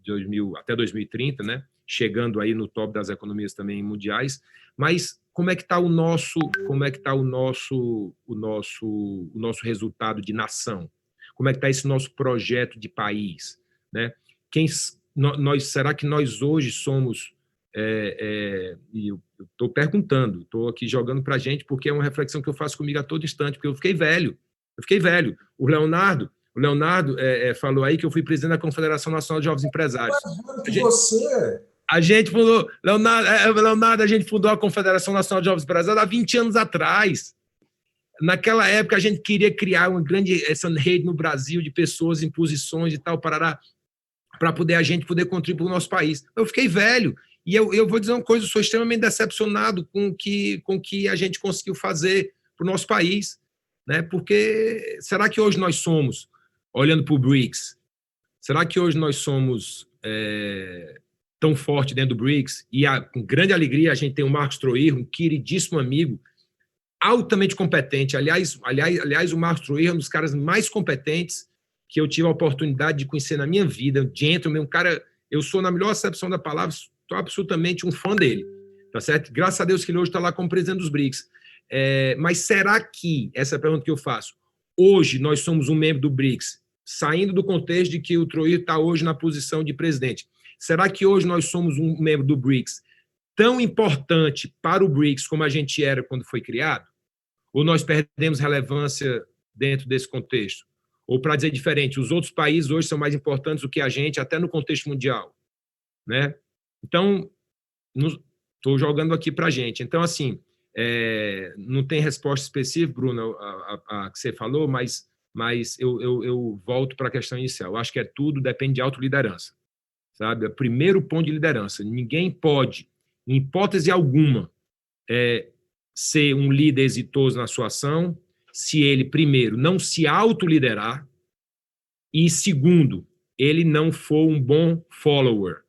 2000 até 2030, né? Chegando aí no top das economias também mundiais, mas como é que está o nosso resultado de nação? Como é que está esse nosso projeto de país, né? Será que nós hoje somos... e eu estou perguntando, estou aqui jogando para a gente, porque é uma reflexão que eu faço comigo a todo instante, porque eu fiquei velho. O Leonardo falou aí que eu fui presidente da Confederação Nacional de Jovens Empresários. A gente fundou, Leonardo, a gente fundou a Confederação Nacional de Jovens Empresários há 20 anos atrás. Naquela época, a gente queria criar essa rede no Brasil de pessoas em posições e tal, para a gente poder contribuir para o nosso país. Eu fiquei velho. E eu vou dizer uma coisa, eu sou extremamente decepcionado com o que a gente conseguiu fazer para o nosso país, né? Porque será que hoje nós somos, olhando para o BRICS, será que hoje nós somos tão fortes dentro do BRICS? E com grande alegria a gente tem o Marcos Troir, um queridíssimo amigo, altamente competente. Aliás, o Marcos Troir é um dos caras mais competentes que eu tive a oportunidade de conhecer na minha vida, gentleman, um cara, eu sou, na melhor acepção da palavra, estou absolutamente um fã dele, tá certo? Graças a Deus que ele hoje está lá como presidente dos BRICS. Mas será que, essa é a pergunta que eu faço, hoje nós somos um membro do BRICS, saindo do contexto de que o Troir está hoje na posição de presidente, será que hoje nós somos um membro do BRICS tão importante para o BRICS como a gente era quando foi criado? Ou nós perdemos relevância dentro desse contexto? Ou, para dizer diferente, os outros países hoje são mais importantes do que a gente, até no contexto mundial, né? Então, estou jogando aqui para a gente. Então, assim, não tem resposta específica, Bruno, a que você falou, mas eu volto para a questão inicial. Eu acho que tudo depende de autoliderança, sabe? É o primeiro ponto de liderança. Ninguém pode, em hipótese alguma, ser um líder exitoso na sua ação se ele, primeiro, não se autoliderar e, segundo, ele não for um bom follower,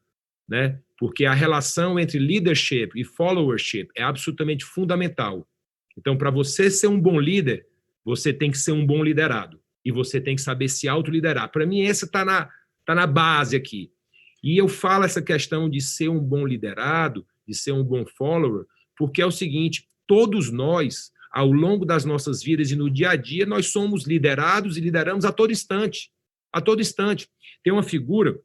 né? Porque a relação entre leadership e followership é absolutamente fundamental. Então, para você ser um bom líder, você tem que ser um bom liderado e você tem que saber se autoliderar. Para mim, essa está na base aqui. E eu falo essa questão de ser um bom liderado, de ser um bom follower, porque é o seguinte, todos nós, ao longo das nossas vidas e no dia a dia, nós somos liderados e lideramos a todo instante. A todo instante. Tem uma figura,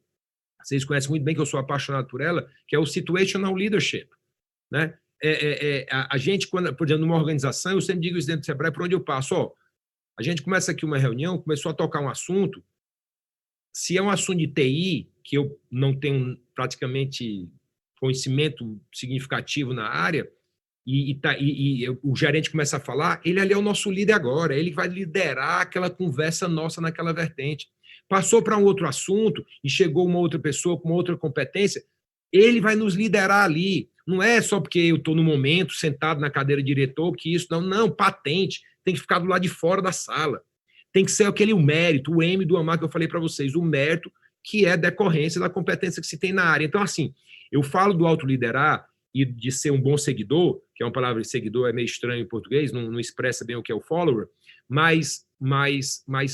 vocês conhecem muito bem, que eu sou apaixonado por ela, que é o situational leadership, né? A gente, quando, por exemplo, numa organização, eu sempre digo isso dentro do Sebrae, por onde eu passo, a gente começa aqui uma reunião, começou a tocar um assunto, se é um assunto de TI, que eu não tenho praticamente conhecimento significativo na área, e o gerente começa a falar, ele ali é o nosso líder agora, ele vai liderar aquela conversa nossa naquela vertente. Passou para um outro assunto e chegou uma outra pessoa com uma outra competência, ele vai nos liderar ali. Não é só porque eu estou no momento sentado na cadeira de diretor que isso, não, patente, tem que ficar do lado de fora da sala. Tem que ser aquele mérito, o M do AMAR que eu falei para vocês, o mérito que é decorrência da competência que se tem na área. Então, assim, eu falo do autoliderar e de ser um bom seguidor, que é uma palavra de seguidor, é meio estranho em português, não expressa bem o que é o follower, mas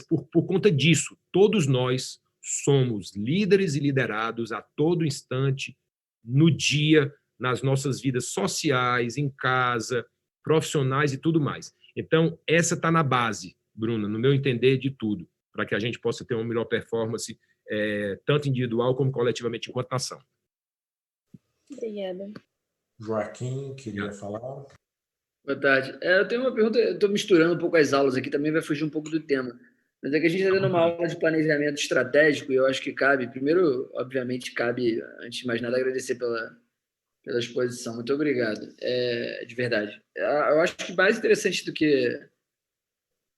por conta disso, todos nós somos líderes e liderados a todo instante, no dia, nas nossas vidas sociais, em casa, profissionais e tudo mais. Então, essa está na base, Bruna, no meu entender, de tudo, para que a gente possa ter uma melhor performance, tanto individual como coletivamente enquanto nação. Obrigada. Joaquim, queria falar? Boa tarde. Eu tenho uma pergunta, eu estou misturando um pouco as aulas aqui, também vai fugir um pouco do tema. Mas é que a gente está dando uma aula de planejamento estratégico e eu acho que cabe, primeiro, obviamente, cabe, antes de mais nada, agradecer pela exposição. Muito obrigado, de verdade. Eu acho que mais interessante do que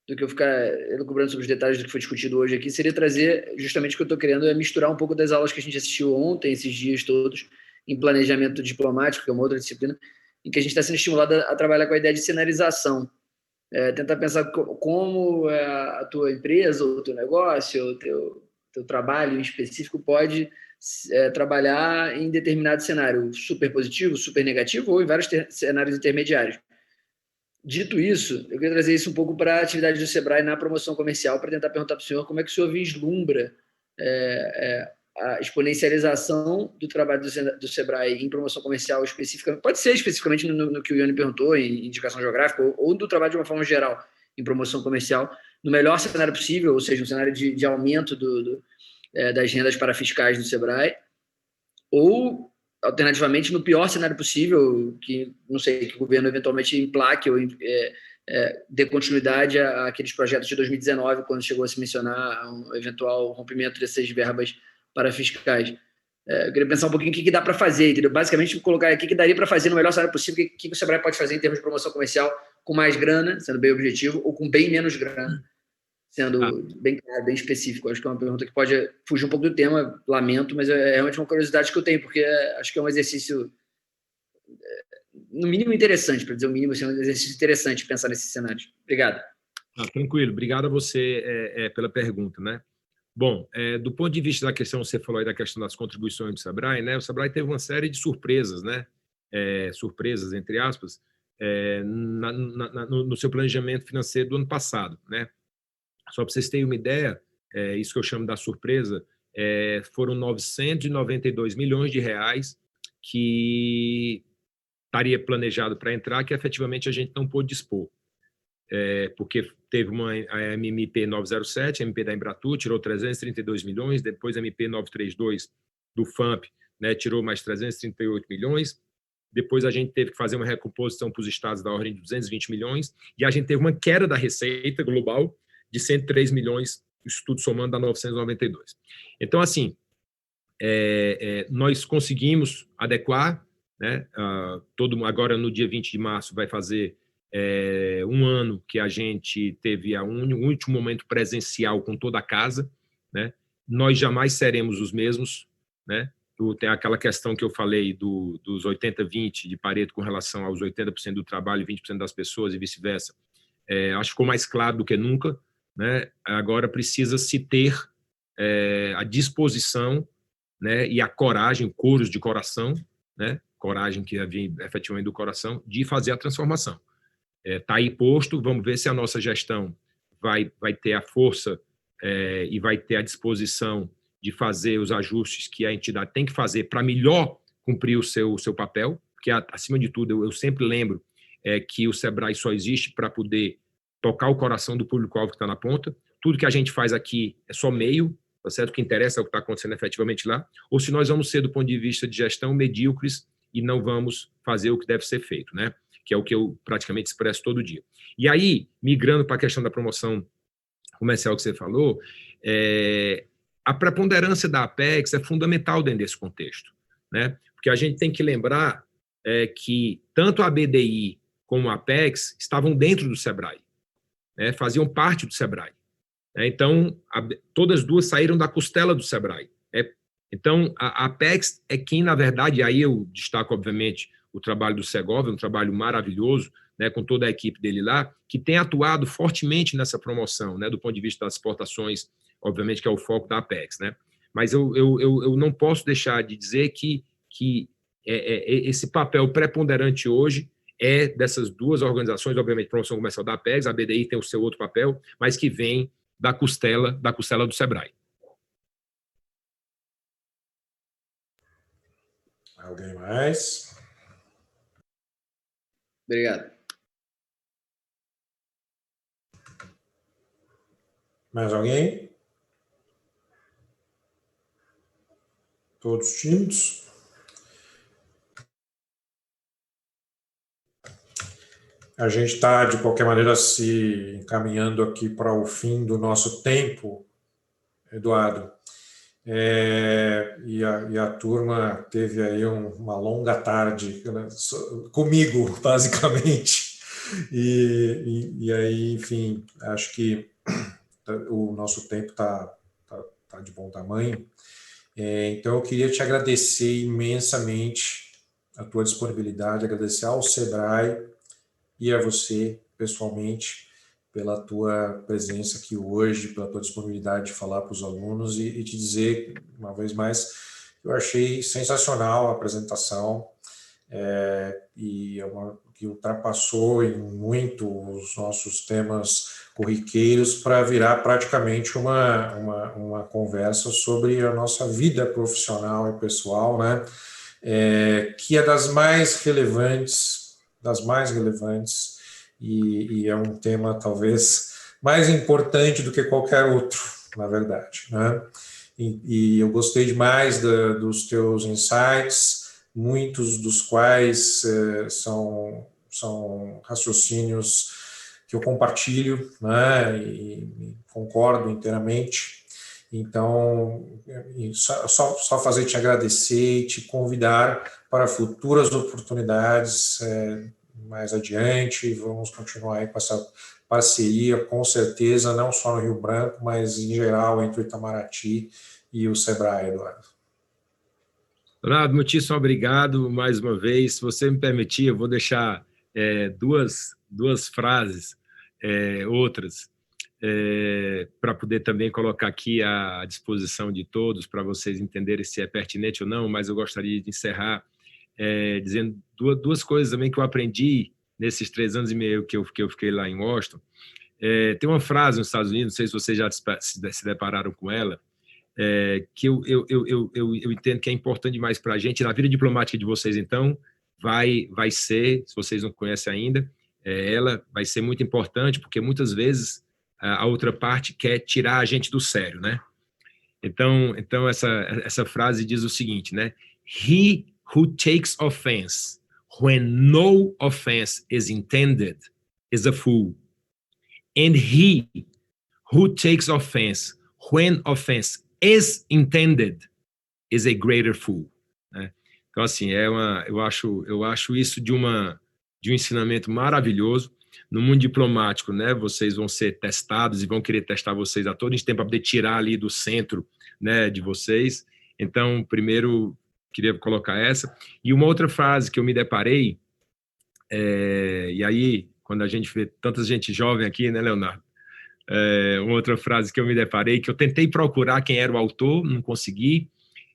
eu ficar elucubrando sobre os detalhes do que foi discutido hoje aqui, seria trazer justamente o que eu estou querendo, misturar um pouco das aulas que a gente assistiu ontem, esses dias todos, em planejamento diplomático, que é uma outra disciplina, em que a gente está sendo estimulado a trabalhar com a ideia de cenarização. Tentar pensar como a tua empresa, o teu negócio, o teu trabalho em específico pode trabalhar em determinado cenário super positivo, super negativo ou em vários cenários intermediários. Dito isso, eu queria trazer isso um pouco para a atividade do Sebrae na promoção comercial, para tentar perguntar para o senhor como é que o senhor vislumbra a exponencialização do trabalho do Sebrae em promoção comercial especificamente, pode ser especificamente no que o Ione perguntou, em indicação geográfica, ou do trabalho de uma forma geral em promoção comercial, no melhor cenário possível, ou seja, um cenário de aumento das rendas para fiscais do Sebrae, ou, alternativamente, no pior cenário possível, que, não sei, que o governo eventualmente emplaque ou dê continuidade àqueles projetos de 2019, quando chegou a se mencionar um eventual rompimento dessas verbas para fiscais. Eu queria pensar um pouquinho o que dá para fazer, entendeu? Basicamente, colocar aqui o que daria para fazer no melhor cenário possível, o que o Sebrae pode fazer em termos de promoção comercial com mais grana, sendo bem objetivo, ou com bem menos grana, sendo bem claro, bem específico. Acho que é uma pergunta que pode fugir um pouco do tema, lamento, mas é realmente uma curiosidade que eu tenho, porque acho que é um exercício, no mínimo, interessante, para dizer o mínimo, assim, é um exercício interessante pensar nesses cenários. Obrigado. Tranquilo, obrigado a você pela pergunta, né? Bom, do ponto de vista da questão, você falou aí da questão das contribuições do Sebrae, né? O Sebrae teve uma série de surpresas, né? Surpresas, entre aspas, no seu planejamento financeiro do ano passado, né? Só para vocês terem uma ideia, isso que eu chamo da surpresa, foram 992 milhões de reais que estaria planejado para entrar, que efetivamente a gente não pôde dispor. Porque teve a MP 907, a MP da Embratur, tirou 332 milhões, depois a MP 932 do FAMP, né, tirou mais 338 milhões, depois a gente teve que fazer uma recomposição para os estados da ordem de 220 milhões, e a gente teve uma queda da receita global de 103 milhões, isso tudo somando dá 992. Então, assim, nós conseguimos adequar, né, agora no dia 20 de março vai fazer um ano que a gente teve um último momento presencial com toda a casa, né? Nós jamais seremos os mesmos, né? Tem aquela questão que eu falei dos 80-20 de Pareto com relação aos 80% do trabalho e 20% das pessoas e vice-versa. Acho que ficou mais claro do que nunca, né? Agora precisa se ter a disposição, né, e a coragem, coros de coração, né? Coragem que havia efetivamente do coração, de fazer a transformação. Está aí posto, vamos ver se a nossa gestão vai ter a força e vai ter a disposição de fazer os ajustes que a entidade tem que fazer para melhor cumprir o seu papel, porque, acima de tudo, eu sempre lembro que o Sebrae só existe para poder tocar o coração do público-alvo que está na ponta. Tudo que a gente faz aqui é só meio, tá certo? O que interessa é o que está acontecendo efetivamente lá, ou se nós vamos ser, do ponto de vista de gestão, medíocres e não vamos fazer o que deve ser feito, né? Que é o que eu praticamente expresso todo dia. E aí, migrando para a questão da promoção comercial que você falou, a preponderância da Apex é fundamental dentro desse contexto, né? Porque a gente tem que lembrar que tanto a BDI como a Apex estavam dentro do Sebrae, né? Faziam parte do Sebrae. Então, todas duas saíram da costela do Sebrae. Então, a Apex é quem, na verdade, aí eu destaco, obviamente, o trabalho do Segovia, um trabalho maravilhoso, né, com toda a equipe dele lá, que tem atuado fortemente nessa promoção, né, do ponto de vista das exportações, obviamente, que é o foco da Apex, né? Mas eu não posso deixar de dizer que esse papel preponderante hoje é dessas duas organizações, obviamente, promoção comercial da Apex, a BDI tem o seu outro papel, mas que vem da costela do Sebrae. Alguém mais? Obrigado. Mais alguém? Todos tímidos? A gente está, de qualquer maneira, se encaminhando aqui para o fim do nosso tempo, Eduardo. E a turma teve aí uma longa tarde, né, comigo, basicamente. E aí, enfim, acho que o nosso tempo está de bom tamanho. Então, eu queria te agradecer imensamente a tua disponibilidade, agradecer ao Sebrae e a você, pessoalmente, pela tua presença aqui hoje, pela tua disponibilidade de falar para os alunos e te dizer, uma vez mais, eu achei sensacional a apresentação e que ultrapassou em muito os nossos temas corriqueiros para virar praticamente uma conversa sobre a nossa vida profissional e pessoal, né? Que é das mais relevantes, e é um tema talvez mais importante do que qualquer outro, na verdade, né? E eu gostei demais dos teus insights, muitos dos quais são raciocínios que eu compartilho, né, e concordo inteiramente. Então, só fazer te agradecer e te convidar para futuras oportunidades mais adiante. Vamos continuar aí com essa parceria, com certeza, não só no Rio Branco, mas em geral entre o Itamaraty e o Sebrae, Eduardo. Leonardo, muitíssimo obrigado mais uma vez. Se você me permitir, eu vou deixar duas frases, outras, para poder também colocar aqui à disposição de todos, para vocês entenderem se é pertinente ou não, mas eu gostaria de encerrar dizendo duas coisas também que eu aprendi nesses 3 anos e meio que eu fiquei lá em Washington. Tem uma frase nos Estados Unidos, não sei se vocês já se depararam com ela, que eu entendo que é importante demais para a gente. Na vida diplomática de vocês, então, vai ser, se vocês não conhecem ainda, ela vai ser muito importante, porque muitas vezes a outra parte quer tirar a gente do sério, né? Então essa frase diz o seguinte, né? He who takes offense when no offense is intended is a fool. And he who takes offense when offense is intended is a greater fool. Né? Então, assim, eu acho isso de um ensinamento maravilhoso. No mundo diplomático, né, vocês vão ser testados e vão querer testar vocês a todo instante para poder tirar ali do centro, né, de vocês. Então, primeiro, queria colocar essa. E uma outra frase que eu me deparei, e aí, quando a gente vê tanta gente jovem aqui, né, Leonardo? Uma outra frase que eu me deparei, que eu tentei procurar quem era o autor, não consegui,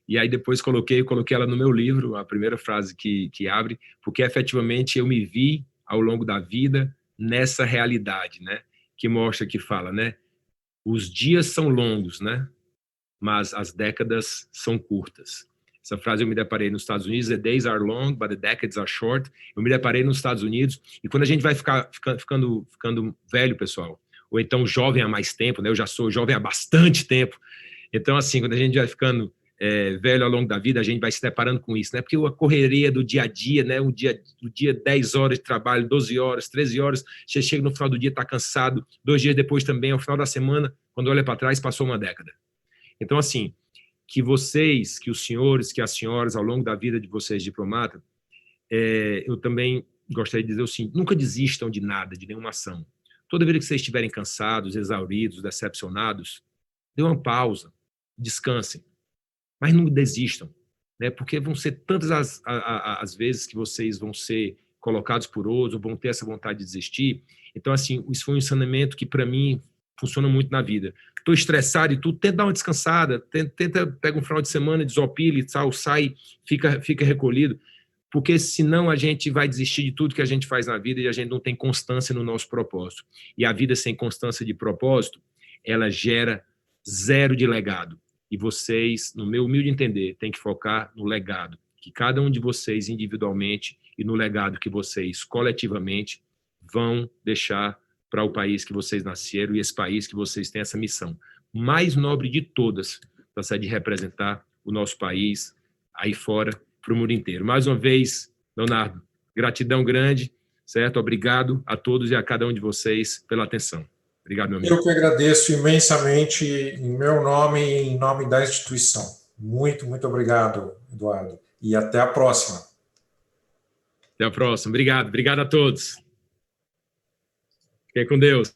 e aí depois coloquei ela no meu livro, a primeira frase que abre, porque efetivamente eu me vi ao longo da vida nessa realidade, né? Que mostra, que fala, né? Os dias são longos, né? Mas as décadas são curtas. Essa frase eu me deparei nos Estados Unidos, the days are long, but the decades are short. Eu me deparei nos Estados Unidos, e quando a gente vai ficando velho, pessoal, ou então jovem há mais tempo, né? Eu já sou jovem há bastante tempo. Então, assim, quando a gente vai ficando velho ao longo da vida, a gente vai se deparando com isso, né? Porque a correria do dia a dia, né? O dia 10 horas de trabalho, 12 horas, 13 horas, você chega no final do dia, está cansado, 2 dias depois também, ao final da semana, quando olha para trás, passou uma década. Então, assim, que vocês, que os senhores, que as senhoras, ao longo da vida de vocês, diplomata, eu também gostaria de dizer o seguinte: nunca desistam de nada, de nenhuma ação. Toda vez que vocês estiverem cansados, exauridos, decepcionados, dê uma pausa, descansem. Mas não desistam, né? Porque vão ser tantas as vezes que vocês vão ser colocados por outros, ou vão ter essa vontade de desistir. Então, assim, isso foi um ensinamento que, para mim, funciona muito na vida. Estou estressado e tudo, tenta dar uma descansada, pega um final de semana, desopile, tal, sai, fica recolhido, porque senão a gente vai desistir de tudo que a gente faz na vida e a gente não tem constância no nosso propósito. E a vida sem constância de propósito, ela gera 0 de legado. E vocês, no meu humilde entender, têm que focar no legado, que cada um de vocês individualmente e no legado que vocês coletivamente vão deixar para o país que vocês nasceram, e esse país que vocês têm essa missão mais nobre de todas, para ser de representar o nosso país aí fora, para o mundo inteiro. Mais uma vez, Leonardo, gratidão grande, certo? Obrigado a todos e a cada um de vocês pela atenção. Obrigado, meu amigo. Eu que agradeço imensamente em meu nome e em nome da instituição. Muito, muito obrigado, Eduardo. E até a próxima. Até a próxima. Obrigado a todos. Fiquem com Deus.